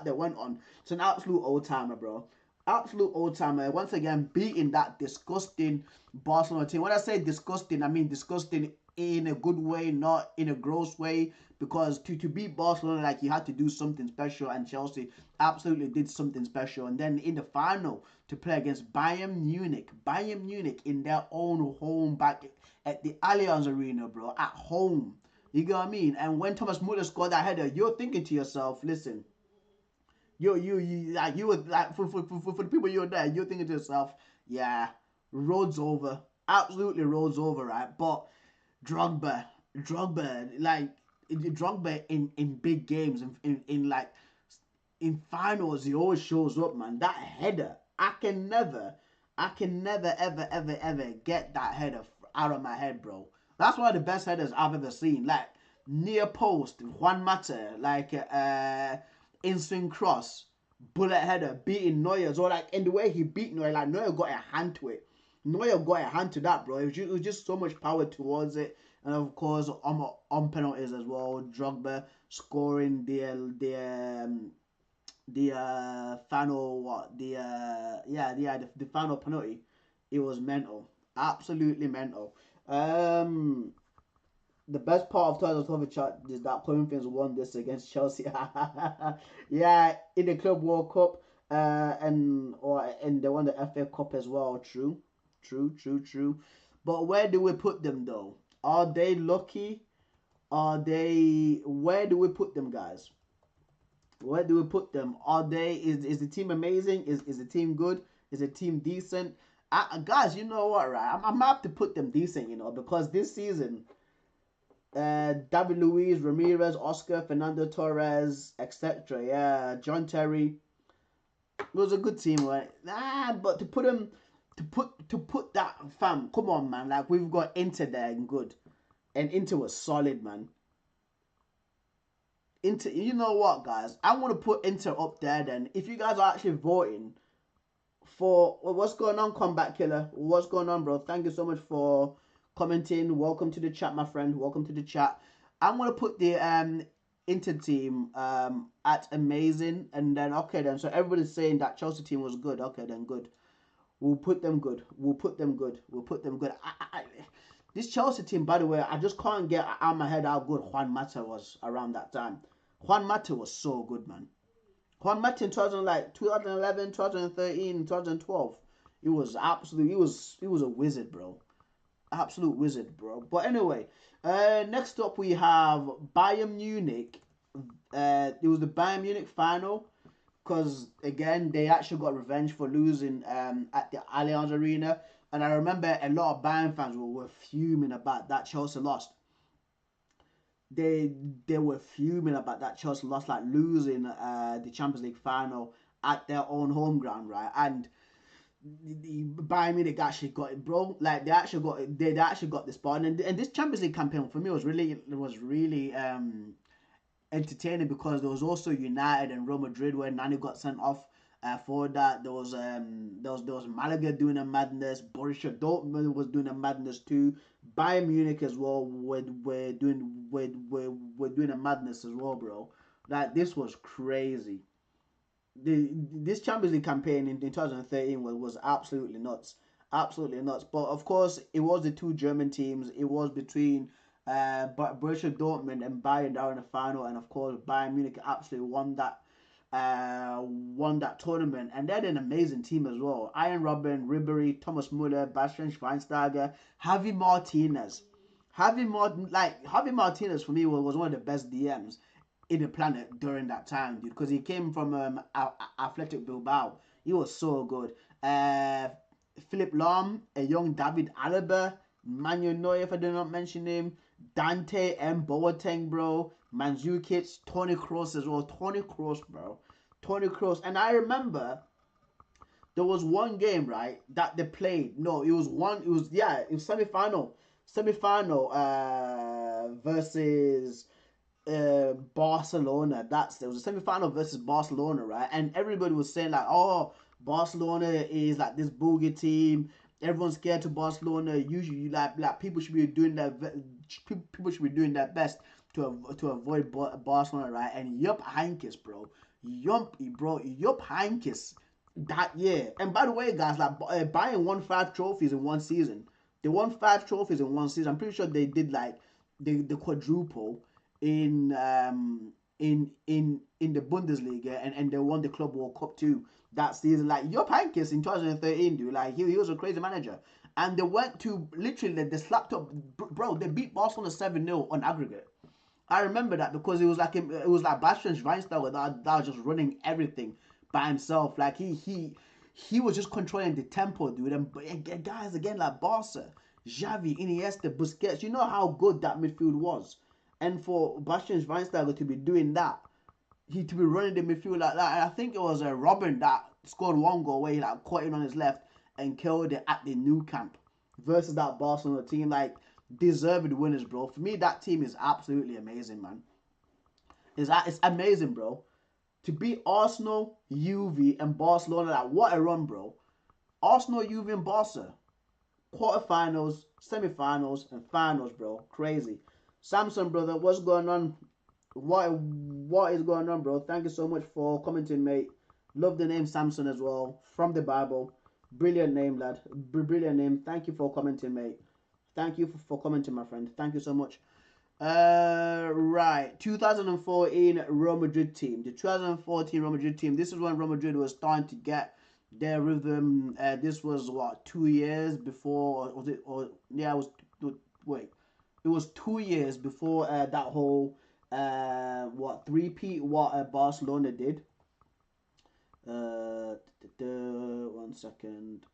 they went on, it's an absolute old timer, bro. Absolute old timer. Once again, beating that disgusting Barcelona team. When I say disgusting, I mean disgusting in a good way, not in a gross way. Because to beat Barcelona, like, you had to do something special, and Chelsea absolutely did something special. And then in the final, to play against Bayern Munich in their own home, back at the Allianz Arena, bro, at home. You get what I mean? And when Thomas Muller scored that header, you're thinking to yourself, listen, you were like for the people you're there, you're thinking to yourself, yeah, road's over, absolutely road's over, right? But Drogba, like Drogba in big games, in like in finals, he always shows up, man. That header, I can never, ever get that header out of my head, bro. That's one of the best headers I've ever seen. Like near post, Juan Mata, like instant cross, bullet header, beating Neuer. So like in the way he beat Neuer, like Neuer got a hand to it. Neuer got a hand to that, bro. It was just so much power towards it, and of course on penalties as well. Drogba scoring the final the final penalty. It was mental, absolutely mental. The best part of 2012 chat is that Corinthians won this against Chelsea. Yeah, in the Club World Cup, and they won the FA Cup as well. True. But where do we put them though? Are they lucky? Are they? Where do we put them, guys? Where do we put them? Are they? Is the team amazing? Is the team good? Is the team decent? Guys, you know what, right? I'm have to put them decent, because this season, David Luiz, Ramirez, Oscar, Fernando Torres, etc. Yeah, John Terry. It was a good team, right? But to put them, to put that fam, come on, man. Like we've got Inter there and good, and Inter was solid, man. Inter, you know what, guys? I want to put Inter up there. Then, if you guys are actually voting for what's going on, Combat Killer, what's going on, bro? Thank you so much for commenting. Welcome to the chat, my friend. Welcome to the chat. I'm gonna put the Inter team at amazing, and then okay, then so everybody's saying that Chelsea team was good. Okay, then good. We'll put them good. We'll put them good. This Chelsea team, by the way, I just can't get out of my head how good Juan Mata was around that time. Juan Mata was so good, man. Juan Mata in 2011, 2013, 2012. It was absolutely, he was a wizard, bro. Absolute wizard, bro. But anyway, next up we have Bayern Munich. It was the Bayern Munich final. Because, again, they actually got revenge for losing at the Allianz Arena. And I remember a lot of Bayern fans were fuming about that Chelsea lost. They were fuming about that Chelsea lost, like losing the Champions League final at their own home ground, right? And the Bayern Munich actually got it, bro. Like they actually got the spot. And this Champions League campaign for me was really entertaining, because there was also United and Real Madrid where Nani got sent off. For that, there was Malaga doing a madness. Borussia Dortmund was doing a madness too. Bayern Munich as well were doing a madness as well, bro. Like this was crazy. This Champions League campaign in 2013 was absolutely nuts, But of course, it was the two German teams. It was between Borussia Dortmund and Bayern down in the final, and of course Bayern Munich absolutely won that tournament, and they had an amazing team as well. Ian Robben, Ribery, Thomas Muller, Bastian Schweinsteiger, Javi Martinez. Javi Martinez for me was one of the best DMs in the planet during that time, dude, because he came from Athletic Bilbao. He was so good. Philip Lahm, a young David Alaba, Manuel Neuer, if I did not mention him, Dante M. Boateng, bro, Mandzukic, Toni Kroos as well. Toni Kroos. And I remember there was one game, right, that they played. No, it was semi-final. Versus Barcelona. There was a semi-final versus Barcelona, right? And everybody was saying like, oh, Barcelona is like this boogie team. Everyone's scared to Barcelona. Usually, like people should be doing their best to avoid Barcelona, right? And Jupp Heynckes, bro, Jupp Heynckes that year. And by the way, guys, like Bayern won 5 trophies in one season. They won 5 trophies in one season. I'm pretty sure they did like the quadruple in the Bundesliga, and they won the Club World Cup too that season. Like Jupp Heynckes in 2013, dude, like he was a crazy manager. And they went to literally, they slapped up, bro. They beat Barcelona 7-0 on aggregate. I remember that because it was like Bastian Schweinsteiger that was just running everything by himself. Like he was just controlling the tempo, dude. And guys again like Barca, Xavi, Iniesta, Busquets. You know how good that midfield was, and for Bastian Schweinsteiger to be doing that, he to be running the midfield like that. And I think it was Robin that scored one goal where he like caught it on his left and killed it at the new camp versus that Barcelona team. Like deserved winners, bro. For me, that team is absolutely amazing, man. It's amazing, bro. To beat Arsenal, Juve, and Barcelona, like what a run, bro. Arsenal, Juve, and Barca, quarterfinals, semifinals, and finals, bro. Crazy. Samson, brother, what's going on? What is going on, bro? Thank you so much for commenting, mate. Love the name Samson as well, from the Bible. Brilliant name, lad. Brilliant name. Thank you for commenting, mate. Thank you for commenting, my friend. Thank you so much. Right. 2014 Real Madrid team. The 2014 Real Madrid team. This is when Real Madrid was starting to get their rhythm. This was what 2 years before. Was it? Or yeah, it was. Wait, it was 2 years before that whole what three-peat what Barcelona did. 1 second.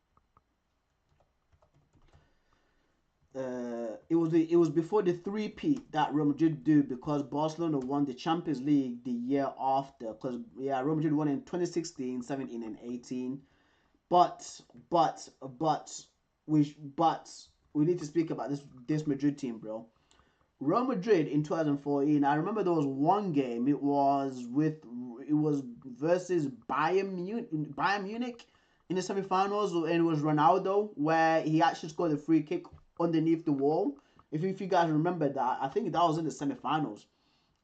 It was before the three-peat that Real Madrid do because Barcelona won the Champions League the year after. Because yeah, Real Madrid won in 2016, 17, and 18. But but we need to speak about this Madrid team, bro. Real Madrid in 2014. I remember there was one game. It was versus Bayern Munich in the semifinals, and it was Ronaldo where he actually scored a free kick underneath the wall. If you guys remember that, I think that was in the semifinals.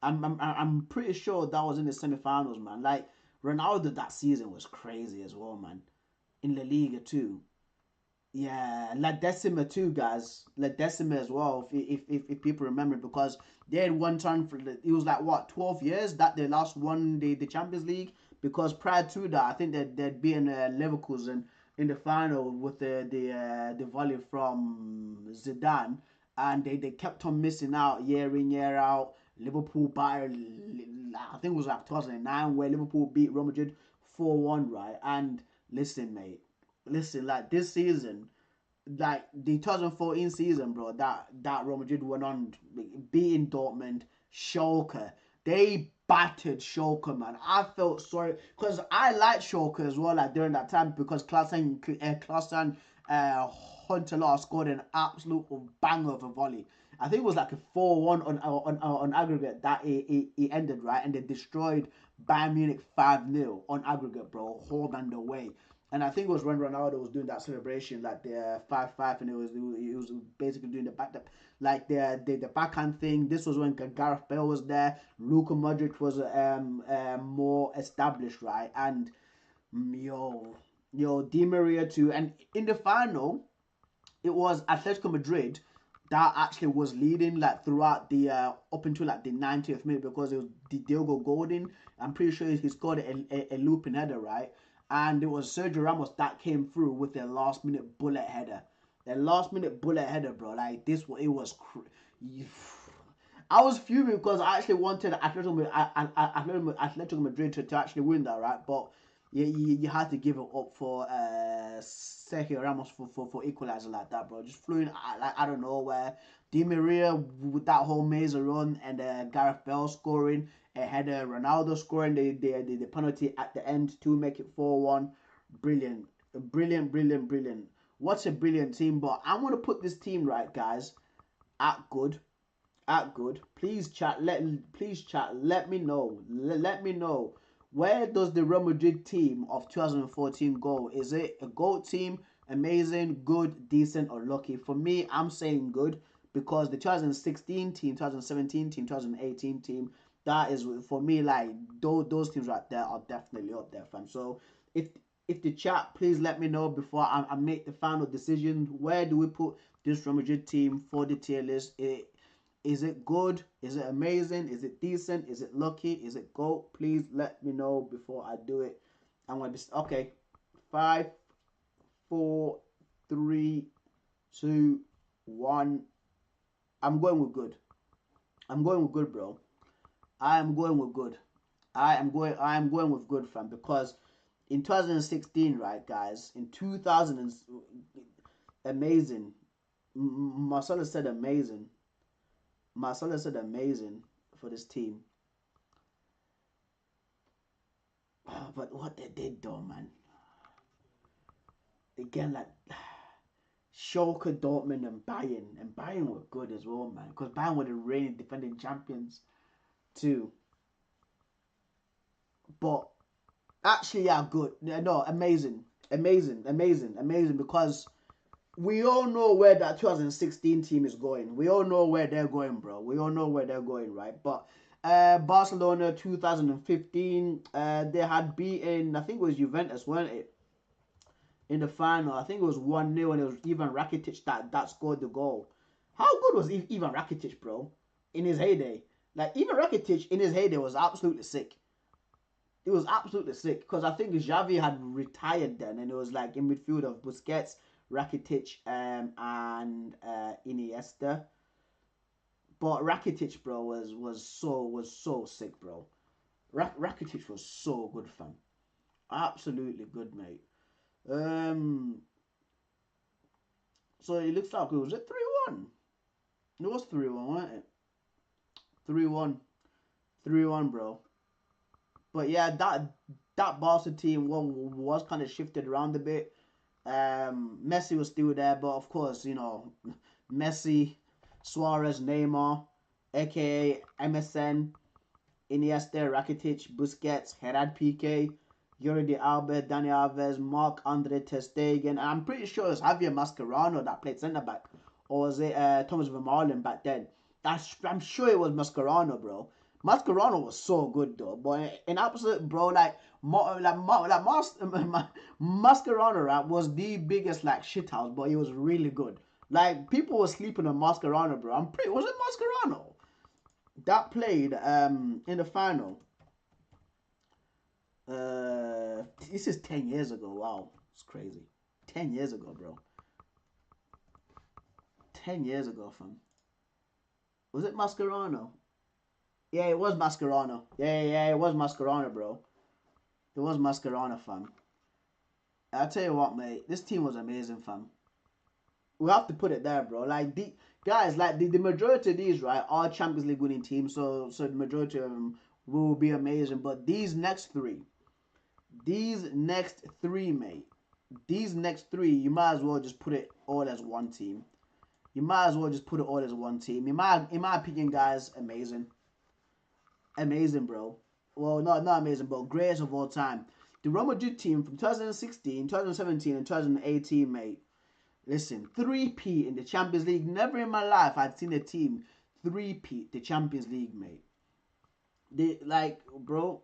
I'm pretty sure that was in the semifinals, man. Like Ronaldo that season was crazy as well, man. In La Liga too. Yeah, La Decima too, guys. La Decima as well, if people remember, because they had one time it was like what 12 years that they last won the Champions League. Because prior to that, I think that they'd been Leverkusen in the final with the volley from Zidane, and they kept on missing out year in year out. Liverpool I think it was like 2009 where Liverpool beat Real Madrid 4-1, right? And listen, mate, listen, like this season, like the 2014 season, bro, that Real Madrid went on beating Dortmund, Schalke. They battered Schalke, man. I felt sorry because I liked Schalke as well, like during that time because Klassen Huntelaar scored an absolute banger of a volley. I think it was like a 4-1 on aggregate that it ended, right, and they destroyed Bayern Munich 5-0 on aggregate, bro. Home and away. And I think it was when Ronaldo was doing that celebration, like the 5-5, and it was basically doing the like the backhand thing. This was when Gareth Bale was there. Luka Modric was more established, right? And yo, Di Maria too. And in the final, it was Atletico Madrid that actually was leading like throughout the up until like the 90th minute because it was Diogo Godin. I'm pretty sure he scored a looping header, right? And it was Sergio Ramos that came through with their last minute bullet header. Their last minute bullet header, bro. Like this, it was. I was fuming because I actually wanted Atletico Madrid to actually win that, right? But you had to give it up for Sergio Ramos for equalizer like that, bro. Just flew in like I don't know where. Di Maria with that whole Meza run and Gareth Bale scoring, a header, Ronaldo scoring the penalty at the end to make it 4-1. Brilliant, brilliant, brilliant, brilliant. What's a brilliant team? But I want to put this team right, guys. At good, please chat. Let me know. Let me know. Where does the Real Madrid team of 2014 go? Is it a GOAT team, amazing, good, decent, or lucky? For me, I'm saying good because the 2016 team, 2017 team, 2018 team, that is for me like those teams right there are definitely up there, fam. So if the chat, please let me know before I make the final decision. Where do we put this Real Madrid team for the tier list? Is it good? Is it amazing? Is it decent? Is it lucky? Is it GOAT? Please let me know before I do it. I'm going to be... Okay. 5, 4, 3, 2, 1. I'm going with good. I'm going with good, bro. I am going with good. I am going with good, fam, because in 2016, right, guys, in 2000, amazing. Marcelo said amazing. Marcelo said amazing for this team. But what they did, though, man. Again, like Schalke, Dortmund, and Bayern were good as well, man. Because Bayern were the reigning defending champions too. But actually, yeah, good. No, amazing. Because we all know where that 2016 team is going. We all know where they're going, bro. We all know where they're going, right? But Barcelona 2015, they had beaten, I think it was Juventus, weren't it? In the final, I think it was 1-0, and it was Ivan Rakitic that scored the goal. How good was Ivan Rakitic, bro? In his heyday, like Ivan Rakitic in his heyday was absolutely sick. It was absolutely sick because I think Xavi had retired then, and it was like in midfield of Busquets, Rakitic, and Iniesta. But Rakitic, bro, was so sick, bro. Rakitic was so good, fam. Absolutely good, mate. Um, so it looks like it was it 3-1. It was 3-1, wasn't it? 3-1, 3-1, bro. But yeah, that Barca team was kind of shifted around a bit. Messi was still there, but of course, Messi, Suarez, Neymar, aka MSN, Iniesta, Rakitic, Busquets, Gerard Piqué, Jordi Alba, Dani Alves, Marc-Andre Ter Stegen, and I'm pretty sure it's Javier Mascherano that played centre back, or was it Thomas Vermaelen back then? I'm sure it was Mascherano, bro. Mascherano was so good though, but in absolute, bro, like Mascherano, right, was the biggest like shithouse, but he was really good. Like people were sleeping on Mascherano, bro. Was it Mascherano that played in the final? This is 10 years ago. Wow, it's crazy. 10 years ago, bro. 10 years ago, fam. Was it Mascherano? Yeah, it was Mascherano. Yeah, it was Mascherano, bro. It was Mascherano, fam. I tell you what, mate. This team was amazing, fam. We have to put it there, bro. Like the guys, like the majority of these, right, are Champions League winning teams. So the majority of them will be amazing. But these next three, mate. These next three, you might as well just put it all as one team. You might as well just put it all as one team. In my opinion, guys, amazing, bro. Well, not amazing, but greatest of all time. The Real Madrid team from 2016, 2017, and 2018, mate. Listen, three-peat in the Champions League. Never in my life I'd seen a team three-peat the Champions League, mate. They like, bro.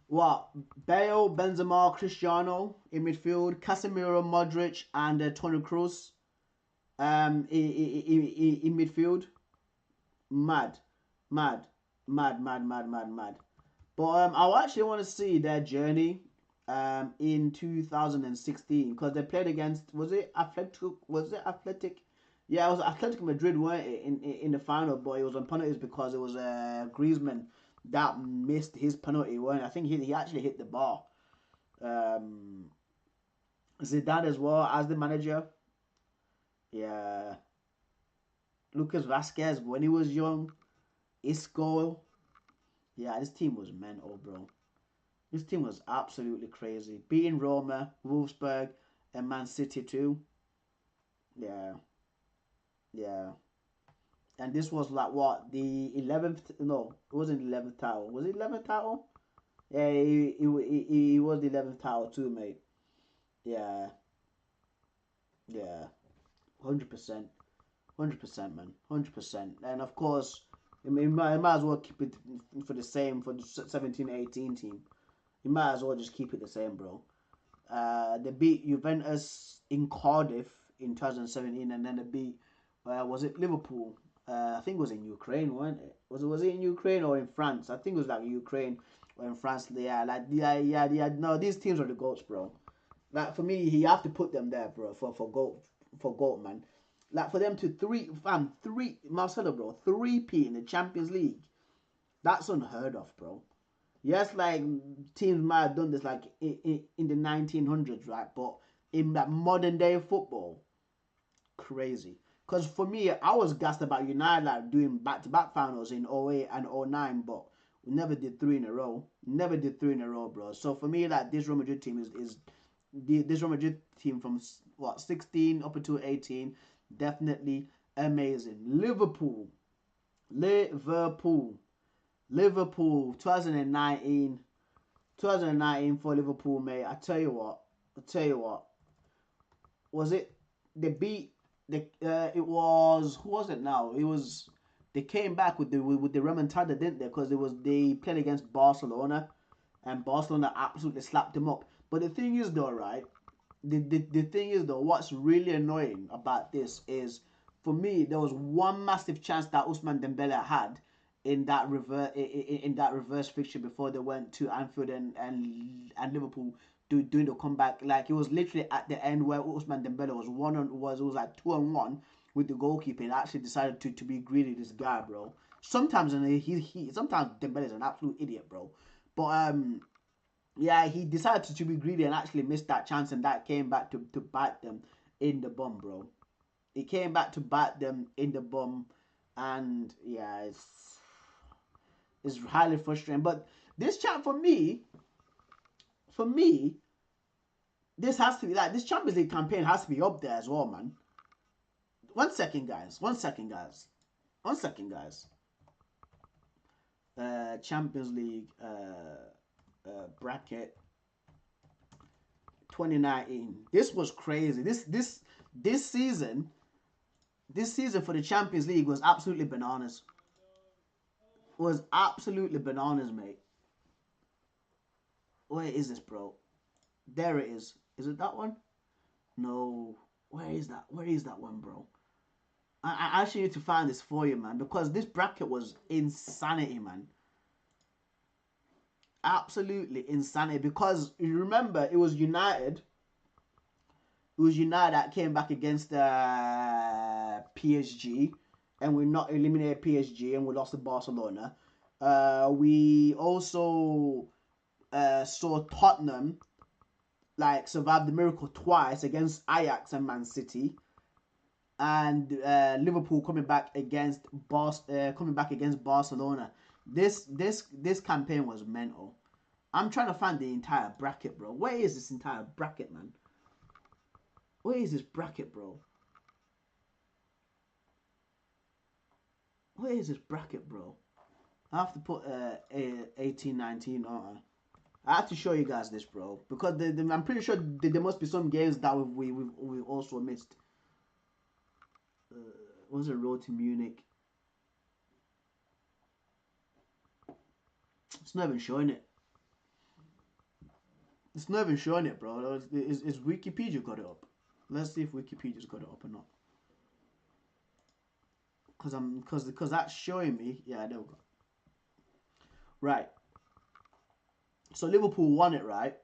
What? Bale, Benzema, Cristiano in midfield, Casemiro, Modric, and Toni Kroos in midfield. Mad, mad, mad. But I actually want to see their journey in 2016 because they played against was it Athletic? Yeah, it was Athletic Madrid, weren't it, in the final? But it was on penalties because it was Griezmann that missed his penalty. Weren't it? I think he actually hit the bar. Um, Zidane as well as the manager. Yeah, Lucas Vasquez when he was young. Isco. Yeah, this team was mental, bro. This team was absolutely crazy. Beating Roma, Wolfsburg, and Man City too. Yeah, yeah. And this was like what the 11th? No, it wasn't the 11th title. Was it 11th title? Yeah, he was the 11th title too, mate. Yeah, yeah. 100%, 100%, man. 100%. And of course, might as well keep it for the same for the 17-18 team. You might as well just keep it the same, bro. They beat Juventus in Cardiff in 2017, and then they beat was it Liverpool? I think it was in Ukraine, wasn't it? Was it in Ukraine or in France? I think it was like Ukraine or in France. Yeah, like yeah. No, these teams are the goats, bro. Like for me, you have to put them there, bro, for goat man. Like for them to Marcelo, bro, 3P in the Champions League. That's unheard of, bro. Yes, like teams might have done this like in the 1900s, right? But in that modern day football, crazy. Because for me, I was gassed about United like doing back-to-back finals in 08 and 09, but we never did three in a row. Never did three in a row, bro. So for me, like this Real Madrid team is this Real Madrid team from what 16 up until 18, definitely amazing. Liverpool, 2019 for Liverpool, mate. I tell you what. Was it they beat the? It was who was it now? It was they came back with the remontada, didn't they? Because they played against Barcelona, and Barcelona absolutely slapped them up. But the thing is though, right? The thing is though, what's really annoying about this is, for me, there was one massive chance that Ousmane Dembele had in that reverse fixture before they went to Anfield and Liverpool doing the comeback. Like it was literally at the end where Ousmane Dembele was like 2-on-1 with the goalkeeper, and actually decided to be greedy. This guy, bro. Sometimes sometimes Dembele is an absolute idiot, bro. But yeah, he decided to be greedy and actually missed that chance, and that came back to bite them in the bum, bro. It came back to bite them in the bum, and yeah, it's highly frustrating. But this chat for me, this has to be like this Champions League campaign has to be up there as well, man. 1 second, guys. 1 second, guys. 1 second, guys. Champions League bracket 2019. This was crazy. This season for the Champions League was absolutely bananas. Was absolutely bananas, mate. Where is this, bro? There it is. Is it that one? No. Where is that? Where is that one, bro? I actually need to find this for you, man, because this bracket was insanity, man. Absolutely insanity. Because you remember, it was United. It was United that came back against PSG, and we not eliminated PSG, and we lost to Barcelona. We also saw Tottenham like survive the miracle twice against Ajax and Man City, and Liverpool coming back against Barcelona. This campaign was mental. I'm trying to find the entire bracket, bro. Where is this entire bracket, man? Where is this bracket, bro? Where is this bracket, bro? I have to put 18, 19 on. I have to show you guys this, bro, because I'm pretty sure there must be some games that we also missed. Was it Road to Munich? It's not even showing it. It's not even showing it, bro. Is Wikipedia got it up? Let's see if Wikipedia's got it up or not. Because that's showing me. Yeah, there we go. Right. So Liverpool won it, right?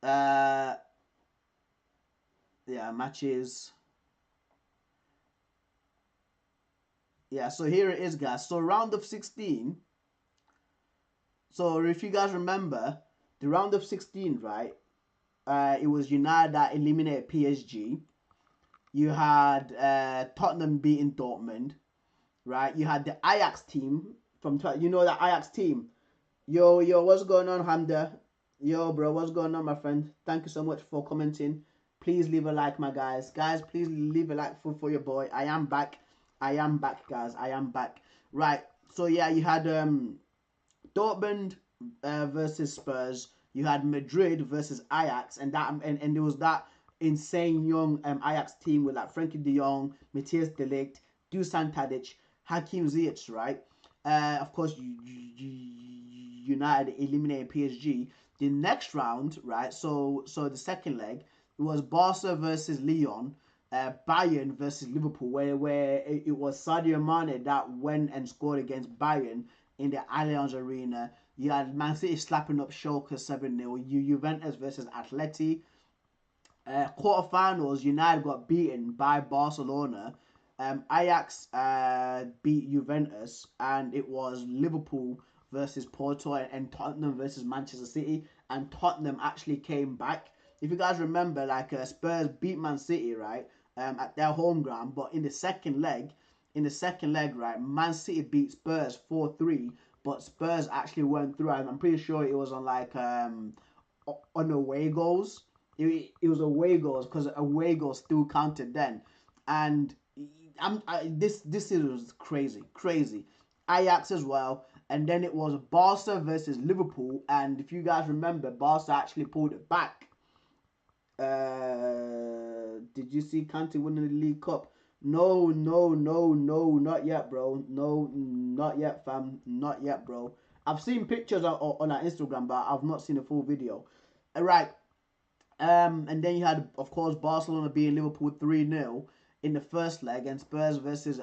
Yeah, matches. Yeah, so here it is, guys. So round of 16. So if you guys remember, the round of 16, right? It was United that eliminated PSG. You had Tottenham beating Dortmund, right? You had the Ajax team from the Ajax team. Yo, what's going on, Hamda? Yo, bro, what's going on, my friend? Thank you so much for commenting. Please leave a like, my guys. Guys, please leave a like for your boy. I am back, guys. I am back. Right. So yeah, you had Dortmund versus Spurs. You had Madrid versus Ajax, and there was that insane young Ajax team with like Frankie De Jong, Matthias De Ligt, Dusan Tadic, Hakim Ziyech, right? Of course, United eliminated PSG. The next round, right? So the second leg, it was Barca versus Lyon, Bayern versus Liverpool, where it was Sadio Mane that went and scored against Bayern in the Allianz Arena. You had Man City slapping up Schalke 7-0. Juventus versus Atleti. Quarterfinals, United got beaten by Barcelona. Ajax beat Juventus, and it was Liverpool versus Porto and Tottenham versus Manchester City. And Tottenham actually came back. If you guys remember, like Spurs beat Man City, right, at their home ground, but in the second leg, right, Man City beat Spurs 4-3, but Spurs actually went through, and I'm pretty sure it was on like on away goals. It was away goals because away goals still counted then, and this season was crazy. Ajax as well, and then it was Barca versus Liverpool, and if you guys remember, Barca actually pulled it back. Did you see Kante winning the League Cup? No, not yet, bro. No, not yet, fam. Not yet, bro. I've seen pictures on our Instagram, but I've not seen a full video. All right. And then you had, of course, Barcelona beating Liverpool 3-0 in the first leg, and Spurs versus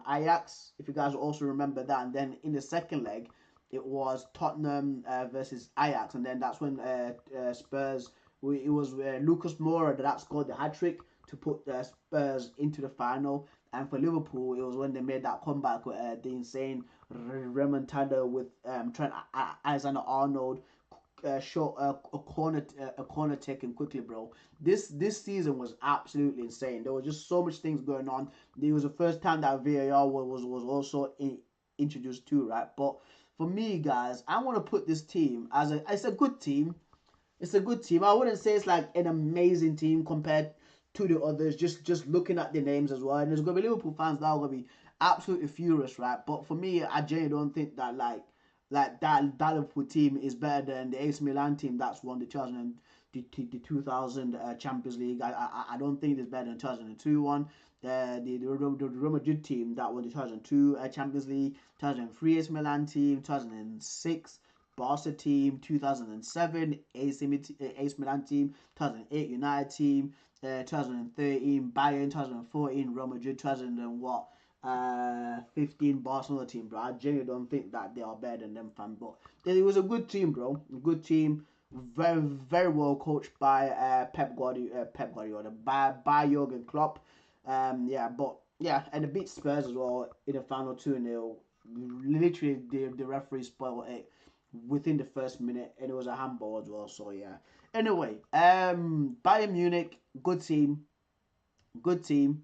Ajax, if you guys also remember that. And then in the second leg, it was Tottenham versus Ajax, and then that's when Spurs, it was Lucas Moura that scored the hat-trick to put Spurs into the final. And for Liverpool, it was when they made that comeback with the insane remontada with Trent Alexander-Arnold, shot a corner taken quickly, bro. This season was absolutely insane. There was just so much things going on. It was the first time that VAR was also introduced too, right? But for me, guys, I want to put this team as it's a good team. It's a good team. I wouldn't say it's like an amazing team compared to the others. Just looking at the names as well, and there's gonna be Liverpool fans that are gonna be absolutely furious, right? But for me, I genuinely don't think that that Liverpool team is better than the AC Milan team that's won the 2000 Champions League. I don't think it's better than 2002 one. The Real Madrid team that won the 2002 Champions League, 2003 AC Milan team, 2006 Barca team, 2007 AC Milan team, 2008 United team, 2013 Bayern, 2014 Real Madrid, 2000 and what? 15 Barcelona team, bro. I genuinely don't think that they are better than them, fam. But it was a good team, bro. A good team, very well coached by Pep Guardiola, by Jurgen Klopp. Yeah, but yeah, and they beat Spurs as well in the final 2-0. Literally, the referee spoiled it within the first minute, and it was a handball as well. So yeah. Anyway, Bayern Munich, good team, good team.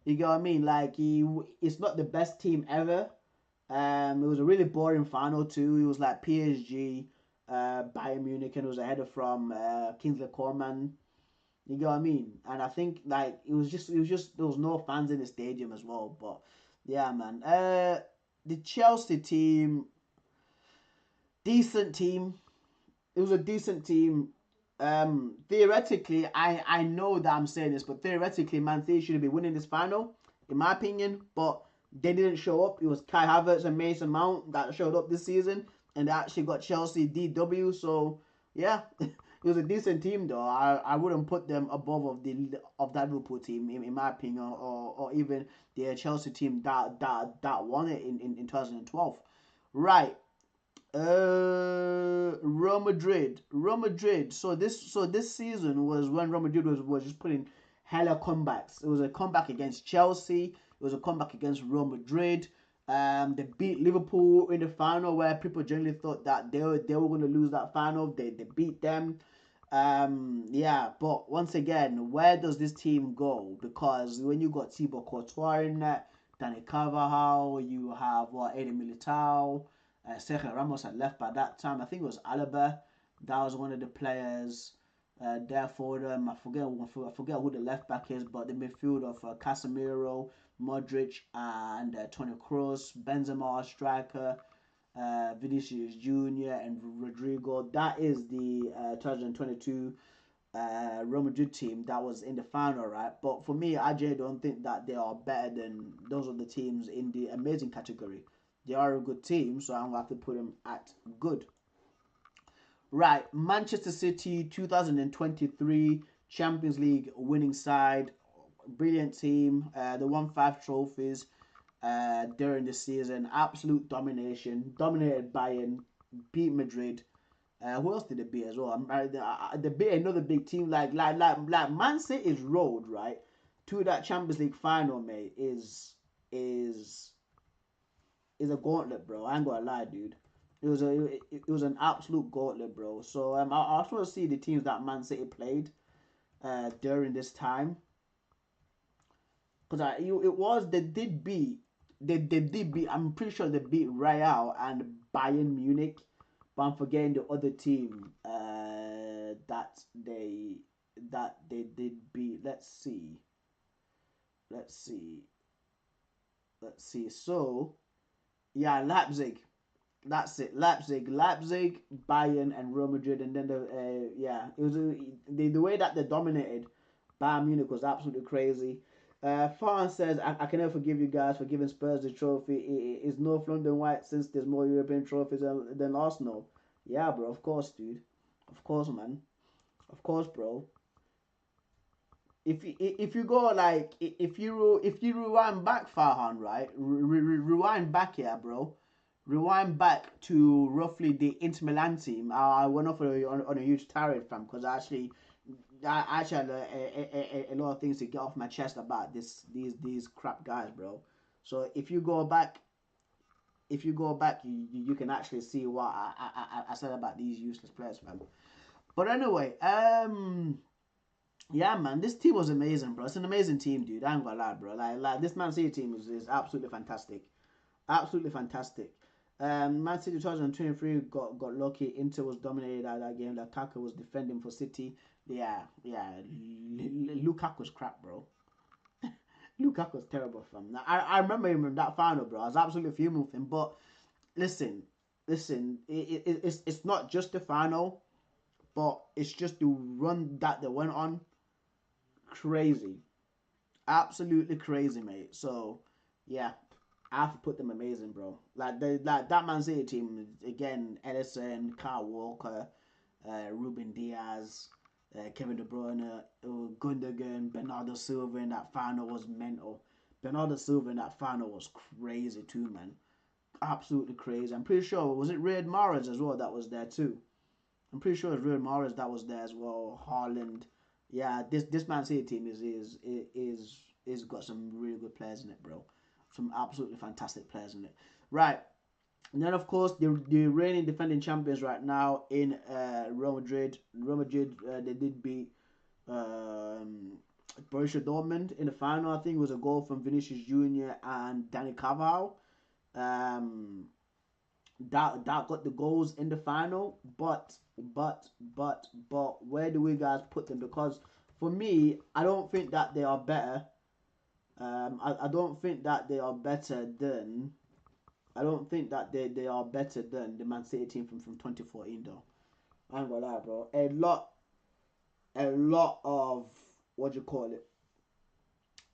You get what I mean? Like it's not the best team ever. It was a really boring final too. It was like PSG, Bayern Munich, and it was a header from Kingsley Coman. You get what I mean? And I think like it was just there was no fans in the stadium as well. But yeah, man. The Chelsea team, decent team. It was a decent team. Theoretically, I know that I'm saying this, but theoretically, Man City should be winning this final, in my opinion. But they didn't show up. It was Kai Havertz and Mason Mount that showed up this season, and they actually got Chelsea DW. So yeah, it was a decent team though. I wouldn't put them above of that Liverpool team in my opinion, or even the Chelsea team that won it in 2012. Right. Real Madrid. Real Madrid. So this season was when Real Madrid was just putting hella comebacks. It was a comeback against Chelsea. It was a comeback against Real Madrid. They beat Liverpool in the final, where people generally thought that they were going to lose that final. They beat them. Yeah, but once again, where does this team go? Because when you got Thibaut Courtois in there, Dani Carvajal, you have Eden Militao. Sergio Ramos had left by that time. I think it was Alaba. That was one of the players there for them. I forget who the left back is, but the midfield of Casemiro, Modric, and Toni Kroos, Benzema, striker, Vinicius Junior, and Rodrigo. That is the 2022 Real Madrid team that was in the final, right? But for me, I just don't think that they are better than those of the teams in the amazing category. They are a good team, so I'm going to have to put them at good. Right, Manchester City 2023 Champions League winning side. Brilliant team. They won 5 trophies during the season. Absolute domination. Dominated Bayern. Beat Madrid. Who else did they beat as well? They beat another big team like Man City's road, right, to that Champions League final, mate, is is a gauntlet, bro. I ain't gonna lie, dude. It was an absolute gauntlet, bro. So I just want to see the teams that Man City played during this time, because it was they did beat. I'm pretty sure they beat Real and Bayern Munich, but I'm forgetting the other team that they did beat. Let's see, let's see. So yeah, Leipzig. That's it. Leipzig, Bayern, and Real Madrid, and then yeah, it was the way that they dominated Bayern Munich was absolutely crazy. Farn says, I can never forgive you guys for giving Spurs the trophy. It's North London white since there's more European trophies than Arsenal. Yeah, bro. Of course, dude. Of course, man. Of course, bro. If you go like if you rewind back, Farhan, right? Rewind back here, bro. Rewind back to roughly the Inter Milan team. I went off on a huge tirade, fam, because I actually had a lot of things to get off my chest about these crap guys, bro. So if you go back, you can actually see what I said about these useless players, fam. But anyway, yeah, man, this team was amazing, bro. It's an amazing team, dude. I ain't gonna lie, bro. Like this Man City team is absolutely fantastic, absolutely fantastic. Man City 2023 got lucky. Inter was dominated at that game. Lukaku was defending for City. Yeah, yeah. Lukaku's crap, bro. Lukaku's terrible, fam. I remember him in that final, bro. I was absolutely fuming with him. But listen, it's not just the final, but it's just the run that they went on. Crazy, absolutely crazy, mate. So yeah, I have to put them amazing, bro. Like that Man City team again. Ederson, Kyle Walker, Ruben Diaz, Kevin De Bruyne, Gundogan, Bernardo Silva in that final was mental. Bernardo Silva in that final was crazy too, man. Absolutely crazy. I'm pretty sure was it Riyad Mahrez as well that was there too. I'm pretty sure it's Riyad Mahrez that was there as well. Haaland. Yeah, this Man City team is got some really good players in it, bro. Some absolutely fantastic players in it. Right. And then, of course, the reigning defending champions right now in Real Madrid. Real Madrid, they did beat Borussia Dortmund in the final. I think it was a goal from Vinicius Junior and Danny Carvajal. Um, that got the goals in the final. But where do we guys put them? Because for me, I don't think that they are better. I don't think that they are better than. I don't think that they are better than the Man City team from 2014 though. I ain't gonna lie, bro. A lot of what do you call it?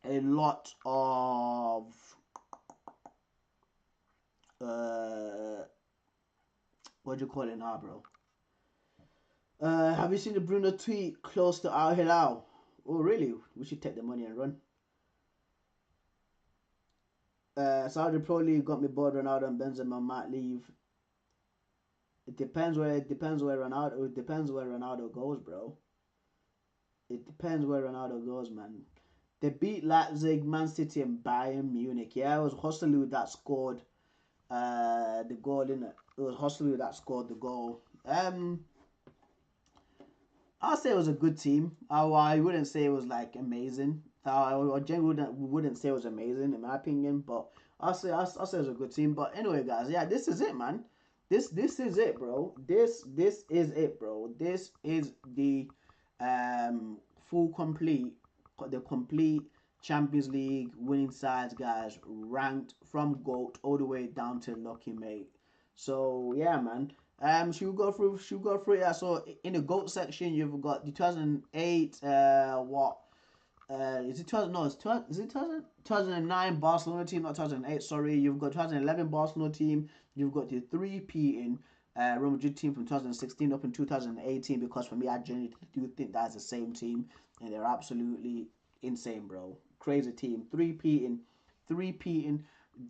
A lot of what do you call it now, bro? Have you seen the Bruno tweet close to Al Hilal? Oh really? We should take the money and run. Saudi Pro League got me bored. Ronaldo and Benzema might leave. It depends where Ronaldo goes, bro. It depends where Ronaldo goes, man. They beat Leipzig, Man City, and Bayern Munich. Yeah, it was Joselu that scored the goal, innit? It was Joselu that scored the goal. I'll say it was a good team. I wouldn't say it was like amazing. I generally wouldn't say it was amazing in my opinion, but I'll say it was a good team. But anyway, guys, yeah, this is it, man. This is it, bro. This is it, bro. This is the full complete Champions League winning sides, guys, ranked from GOAT all the way down to Lucky Mate. So yeah, man. Should we go through? Should we go through it? Yeah. So in the GOAT section, you've got the 2008. What? Is it 2000? No, it's 2000. Is it 2009 Barcelona team, not 2008. Sorry, you've got 2011 Barcelona team. You've got the three-P in Real Madrid team from 2016 up in 2018. Because for me, I genuinely do think that's the same team, and they're absolutely insane, bro. Crazy team. Three-P in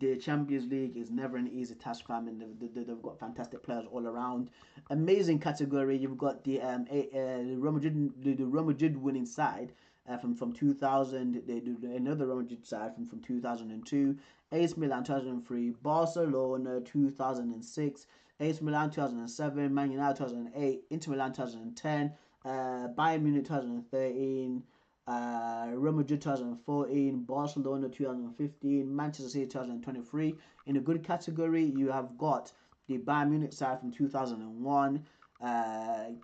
The Champions League is never an easy task, fam, and they've got fantastic players all around. Amazing category. You've got the Real Madrid winning side from 2000. They do another Real Madrid side from 2002. AC Milan 2003. Barcelona 2006. AC Milan 2007. Man United 2008. Inter Milan 2010. Bayern Munich 2013. Real Madrid 2014, Barcelona 2015, Manchester City 2023. In a good category, you have got the Bayern Munich side from 2001,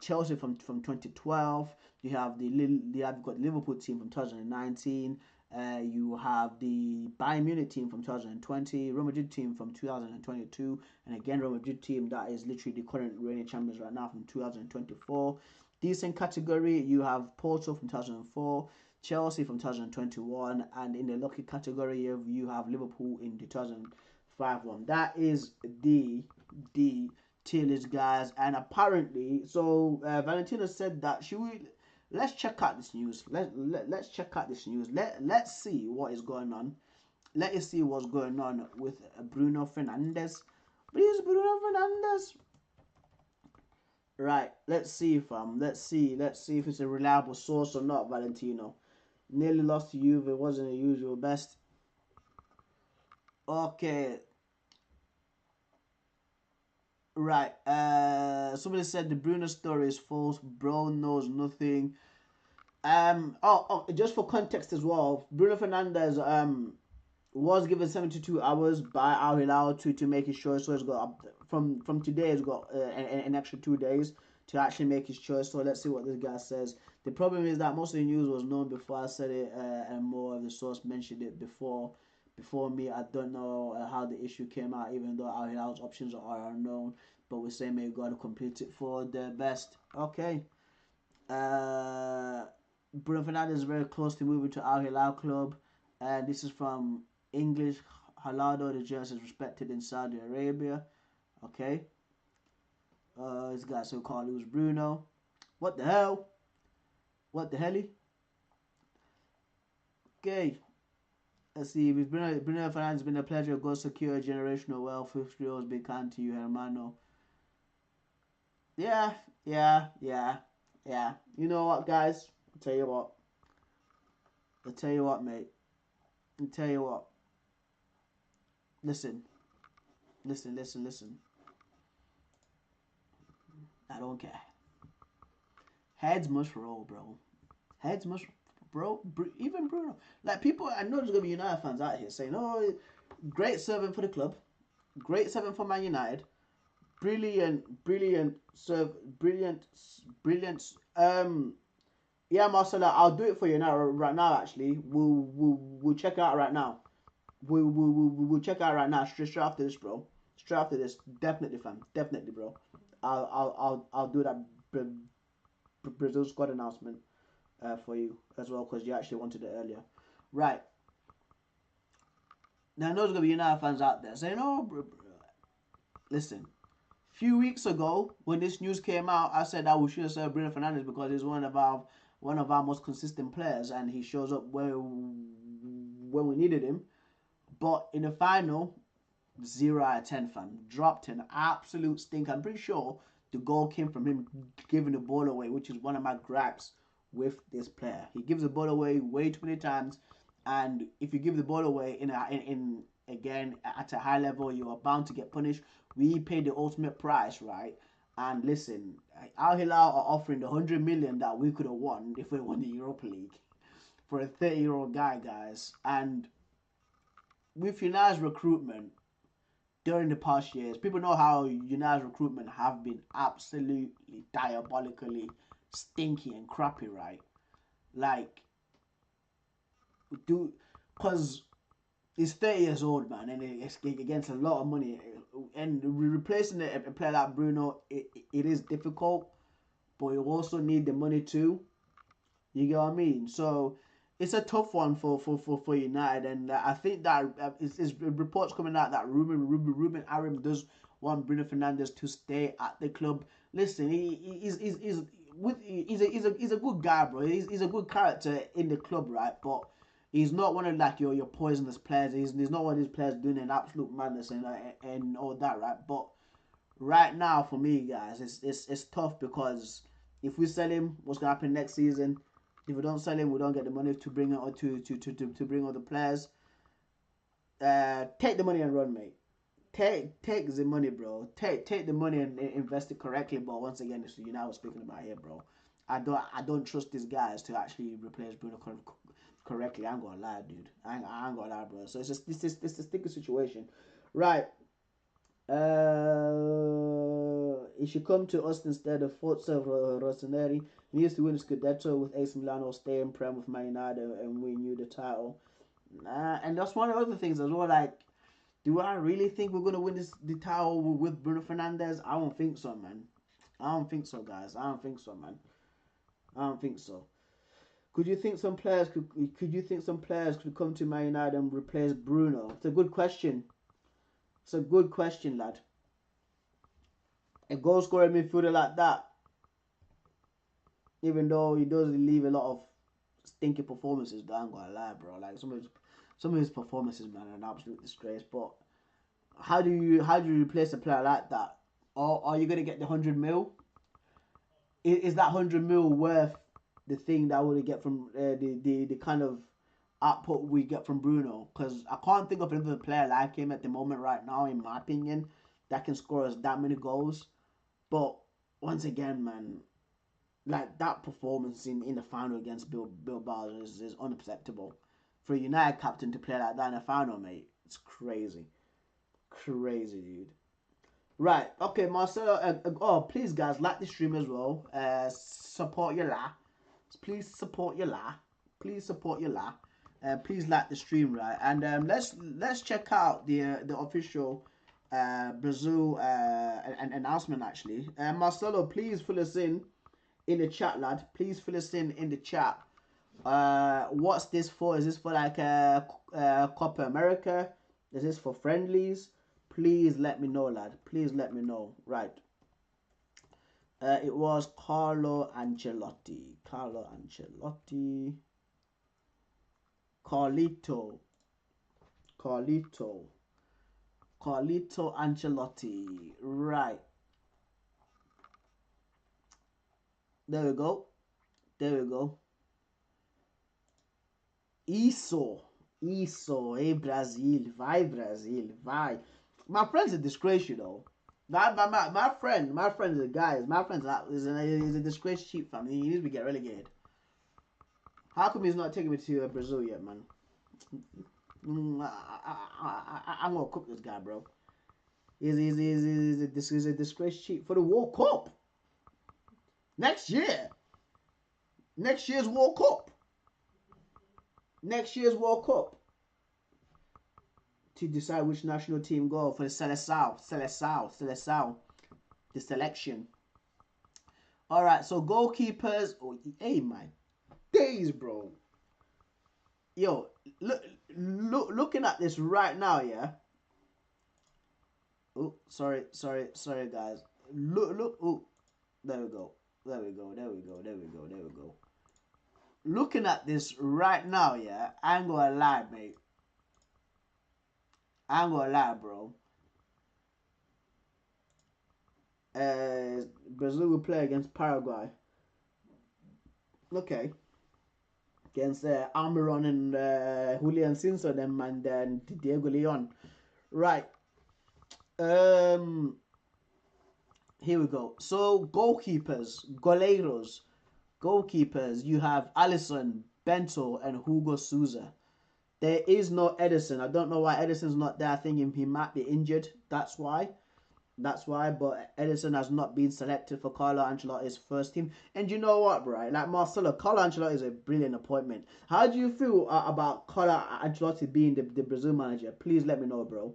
Chelsea from 2012. You've got the Liverpool team from 2019. You have the Bayern Munich team from 2020, Real Madrid team from 2022, and again Real Madrid team that is literally the current reigning champions right now from 2024. Decent category, you have Porto from 2004, Chelsea from 2021, and in the lucky category, you have Liverpool in the 2005 one. That is the tier list, guys. And apparently, so Valentina said that let's check out this news. Let's check out this news. Let's see what is going on. Let us see what's going on with Bruno Fernandes. Please, Bruno Fernandes. Right, let's see, fam. Let's see if it's a reliable source or not, Valentino. Nearly lost to Juve. It wasn't a usual best. Okay. Right. Somebody said the Bruno story is false. Bro knows nothing. Just for context as well, Bruno Fernandes was given 72 hours by Al Hilal to make his choice. So he's got from today. He's got an extra 2 days to actually make his choice. So let's see what this guy says. The problem is that most of the news was known before I said it, and more of the source mentioned it before me. I don't know how the issue came out, even though Al Hilal's options are unknown. But we're saying may God complete it for the best. Okay. Bruno Fernandes is very close to moving to Al Hilal club, and this is from English Halado. The jersey is respected in Saudi Arabia. Okay. This guy so called Luis Bruno. What the hell? What the helly? Okay. Let's see. If Bruno Fernandes has been a pleasure. Go secure generational wealth. History always be kind to you, hermano. Yeah. You know what, guys? I'll tell you what, mate. I'll tell you what. Listen. I don't care. Heads must roll, bro. Heads must, bro. Even Bruno. Like, people, I know there's going to be United fans out here saying, oh, great servant for the club. Great servant for Man United. Brilliant. Yeah, Marcella, I'll do it for you now. Right now, actually, we'll check it out right now. We'll check it out right now. Straight after this, bro. Straight after this, definitely, fam. Definitely, bro. I'll do that Brazil squad announcement for you as well, because you actually wanted it earlier. Right. Now, I know there's going to be United fans out there saying, oh, listen. Few weeks ago, when this news came out, I said that we should have served Bruno Fernandes because he's one of our most consistent players, and he shows up when we needed him. But in the final, 0 out of 10, fam. Dropped an absolute stink. I'm pretty sure the goal came from him giving the ball away, which is one of my gripes with this player. He gives the ball away way too many times, and if you give the ball away again at a high level, you are bound to get punished. We paid the ultimate price, right? And listen, Al Hilal are offering the 100 million that we could have won if we won the Europa League for a 30-year-old guy, guys. And with United's recruitment during the past years, people know how United's recruitment have been absolutely diabolically stinky and crappy, right? Like, because he's 30 years old, man, and it's against a lot of money. And replacing a player like Bruno, it is difficult, but you also need the money too. You get what I mean? So it's a tough one for United, and I think that it's reports coming out that Ruben Arim does want Bruno Fernandes to stay at the club. Listen, he's a good guy, bro. He's a good character in the club, right? But He's not one of like your poisonous players. He's not one of these players doing an absolute madness and all that, right? But right now for me, guys, it's tough because if we sell him, what's gonna happen next season? If we don't sell him, we don't get the money to bring out to bring other players. Take the money and run, mate. Take the money, bro. Take the money and invest it correctly. But once again, it's you know I was speaking about here, bro. I don't trust these guys to actually replace Bruno correctly. I ain't gonna lie, dude. I ain't gonna lie, bro. So it's just this a sticky situation, right? He should come to us instead of Forza Rossoneri. He needs to win Scudetto with AC Milan or stay in Prem with Man United and win you the title. And that's one of the other things as well. Like, do I really think we're gonna win the title with Bruno Fernandes? I don't think so, man. I don't think so, guys. I don't think so, man. I don't think so. Could you think some players could come to Man United and replace Bruno? It's a good question. It's a good question, lad. A goal scoring midfielder like that, even though he does leave a lot of stinky performances, I ain't gonna lie, bro. Like some of his performances, man, are an absolute disgrace. But how do you replace a player like that? Or are you gonna get the 100 mil? Is that 100 mil worth the thing that would get from the kind of output we get from Bruno? Because I can't think of another player like him at the moment right now, in my opinion, that can score us that many goals. But once again, man, like that performance in the final against Bilbao is unacceptable. For a United captain to play like that in a final, mate, it's crazy. Crazy, dude. Right, okay, Marcelo. Oh, please, guys, like the stream as well. Support your la. Please support your la. Please support your la. Please like the stream, right? And let's check out the official Brazil an announcement actually. Marcelo, please fill us in the chat, lad. Please fill us in the chat. What's this for? Is this for like Copa America? Is this for friendlies? Please let me know, lad. Please let me know. Right. It was Carlo Ancelotti. Carlito Ancelotti. Right. There we go. Isso, hey Brazil, vai. My friend's a disgrace, you know. My friend is a guy. My friend is a disgrace cheap family. He needs to get relegated. How come he's not taking me to Brazil yet, man? I'm gonna cook this guy, bro. He's a disgrace cheap for the World Cup next year. Next year's World Cup. To decide which national team go for the Seleção. The selection. All right, so goalkeepers. Oh, hey, my days, bro. Yo, looking at this right now, yeah. Oh, sorry, guys. Look. Oh, there we go. Looking at this right now, yeah. I ain't gonna lie, mate. I ain't gonna lie, bro. Brazil will play against Paraguay. Okay. Against Almiron and Julian Simpson and then Diego Leon. Right. Here we go. So goalkeepers, goalkeepers. You have Alisson, Bento, and Hugo Souza. There is no Edison. I don't know why Edison's not there. I think he might be injured. That's why. But Edison has not been selected for Carlo Ancelotti's first team. And you know what, bro? Like Marcelo, Carlo Ancelotti is a brilliant appointment. How do you feel about Carlo Ancelotti being the Brazil manager? Please let me know, bro.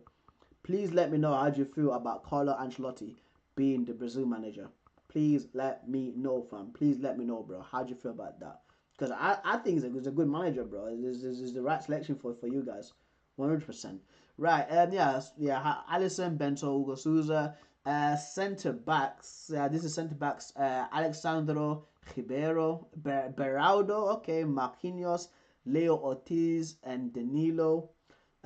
Please let me know how do you feel about Carlo Ancelotti being the Brazil manager. Please let me know, fam. Please let me know, bro. How do you feel about that? Because I think he's a good manager, bro. This is the right selection for you guys. 100%. Right, Alisson, Bento, Hugo Souza. Centre backs. This is centre backs. Alexandro Ribeiro, Beraldo. Okay, Marquinhos, Leo Ortiz, and Danilo.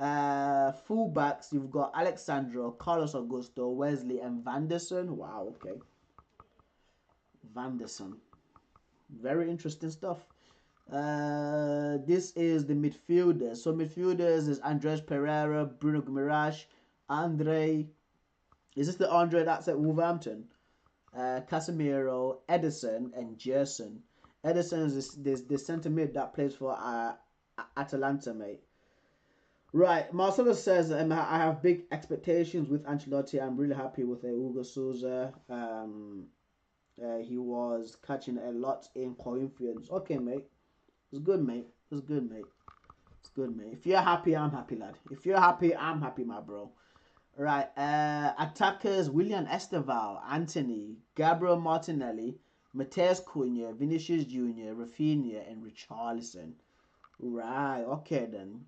Fullbacks, you've got Alexandro, Carlos Augusto, Wesley, and Vanderson. Wow, okay. Vanderson. Very interesting stuff. This is the midfielders. So midfielders is Andres Pereira, Bruno Guimaraes, Andre. Is this the Andre that's at Wolverhampton? Casemiro, Edison, and Gerson. Edison is the centre mid that plays for Atalanta, mate. Right, Marcelo says I have big expectations with Ancelotti. I'm really happy with Hugo Souza. He was catching a lot in Corinthians. Okay, mate. It's good, mate. It's good, mate. It's good, mate. If you're happy, I'm happy, lad. If you're happy, I'm happy, my bro. Right, attackers, William Esteval, Anthony, Gabriel Martinelli, Mateus Cunha, Vinicius Jr., Rafinha, and Richarlison. Right, okay then.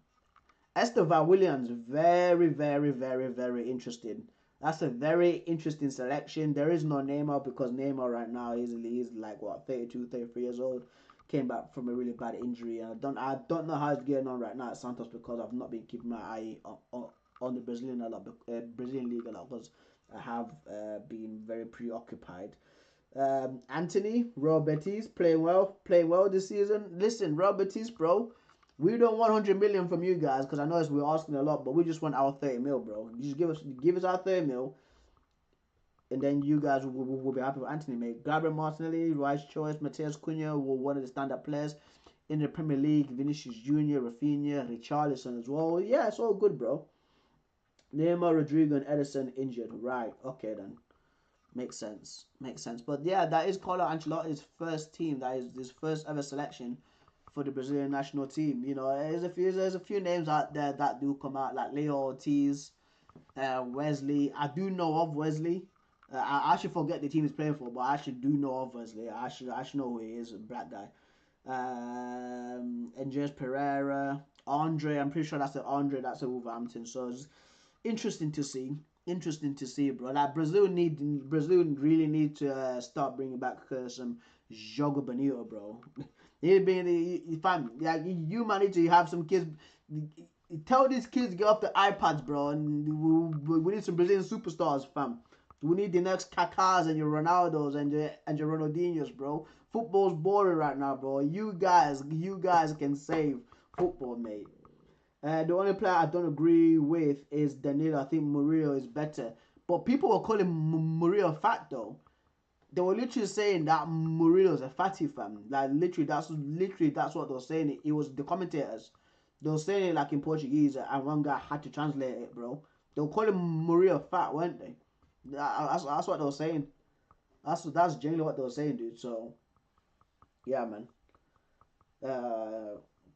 Esteval Williams, very, very, very, very interesting. That's a very interesting selection. There is no Neymar because Neymar right now is like what 32, 33 years old. Came back from a really bad injury, and I don't know how he's getting on right now at Santos because I've not been keeping my eye on the Brazilian Brazilian league a lot because I have been very preoccupied. Anthony, Real Betis, playing well this season. Listen, Real Betis, bro, we don't want 100 million from you guys because I know we're asking a lot, but we just want our 30 mil, bro. You just give us our 30 mil, and then you guys will be happy with Anthony, mate. Gabriel Martinelli, wise choice. Mateus Cunha were one of the stand-up players in the Premier League. Vinicius Jr., Rafinha, Richarlison as well. Yeah, it's all good, bro. Neymar, Rodrigo, and Edison injured. Right, okay then. Makes sense. Makes sense. But yeah, that is Carlo Ancelotti's first team. That is his first ever selection for the Brazilian national team. You know, there's a few names out there that do come out, like Leo Ortiz, Wesley. I do know of Wesley. I actually forget the team he's playing for, but I actually do know of Wesley. I actually know who he is, a black guy. Andres Pereira, Andre. I'm pretty sure that's the Andre. That's a Wolverhampton. So it's interesting to see. Interesting to see, bro. Like Brazil really need to start bringing back some Jogo Bonito, bro. Fam, like you man need to have some kids. Tell these kids to get off the iPads, bro, and we need some Brazilian superstars, fam. We need the next Kakas and your Ronaldos and your Ronaldinhos, bro. Football's boring right now, bro. You guys can save football, mate. The only player I don't agree with is Danilo. I think Murillo is better. But people were calling Murillo fat though. They were literally saying that Murillo's a fatty, fam. Like literally that's what they were saying. It was the commentators. They were saying it like in Portuguese, and one guy had to translate it, bro. They were calling Murillo fat, weren't they? That's what they were saying. That's generally what they were saying, dude. So yeah, man.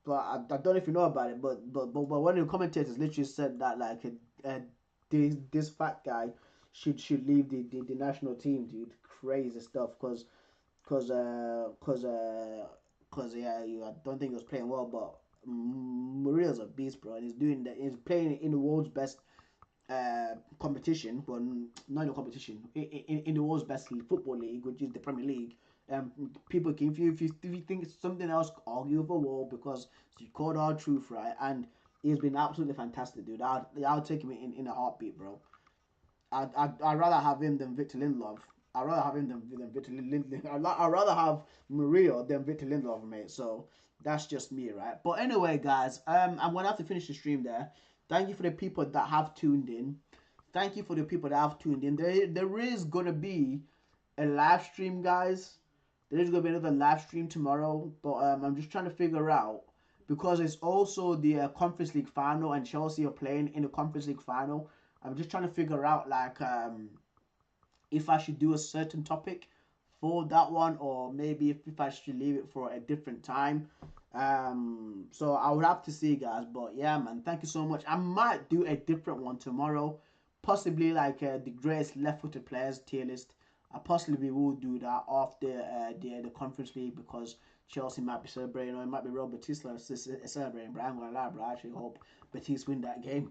But I don't know if you know about it, but one of the commentators literally said that like this fat guy should leave the national team, dude. Crazy stuff, cause yeah, I don't think he was playing well, but Murillo's a beast, bro, and he's doing that. He's playing in the world's best competition, well, not in the competition, in the world's best football league, which is the Premier League. People can, if you think it's something else, argue for war because you called our truth, right? And he's been absolutely fantastic, dude. I'll take him in a heartbeat, bro. I'd rather have him than Victor Lindelof. I'd rather have him than Victor Lindelof. I'd rather have Murillo than Victor Lindelof, mate. So that's just me, right? But anyway, guys, I'm gonna have to finish the stream there. Thank you for the people that have tuned in. Thank you for the people that have tuned in. There is gonna be a live stream, guys. There is going to be another live stream tomorrow, but I'm just trying to figure out, because it's also the Conference League final and Chelsea are playing in the Conference League final. I'm just trying to figure out like if I should do a certain topic for that one, or maybe if I should leave it for a different time. So I would have to see, guys. But yeah, man, thank you so much. I might do a different one tomorrow, possibly like the greatest left-footed players tier list. I possibly will do that after the Conference League because Chelsea might be celebrating, or it might be Real Betis celebrating. But I'm gonna lie, bro. I actually hope Betis win that game.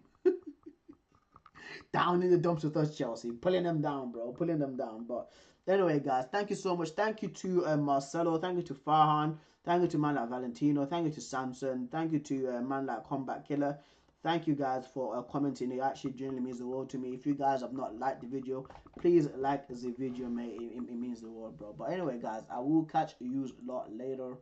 Down in the dumps with us, Chelsea, pulling them down, bro, pulling them down. But anyway, guys, thank you so much. Thank you to Marcelo. Thank you to Farhan. Thank you to man like Valentino. Thank you to Samson. Thank you to man like Combat Killer. Thank you guys for commenting. It actually genuinely means the world to me. If you guys have not liked the video, please like the video, mate. It means the world, bro. But anyway, guys, I will catch you a lot later.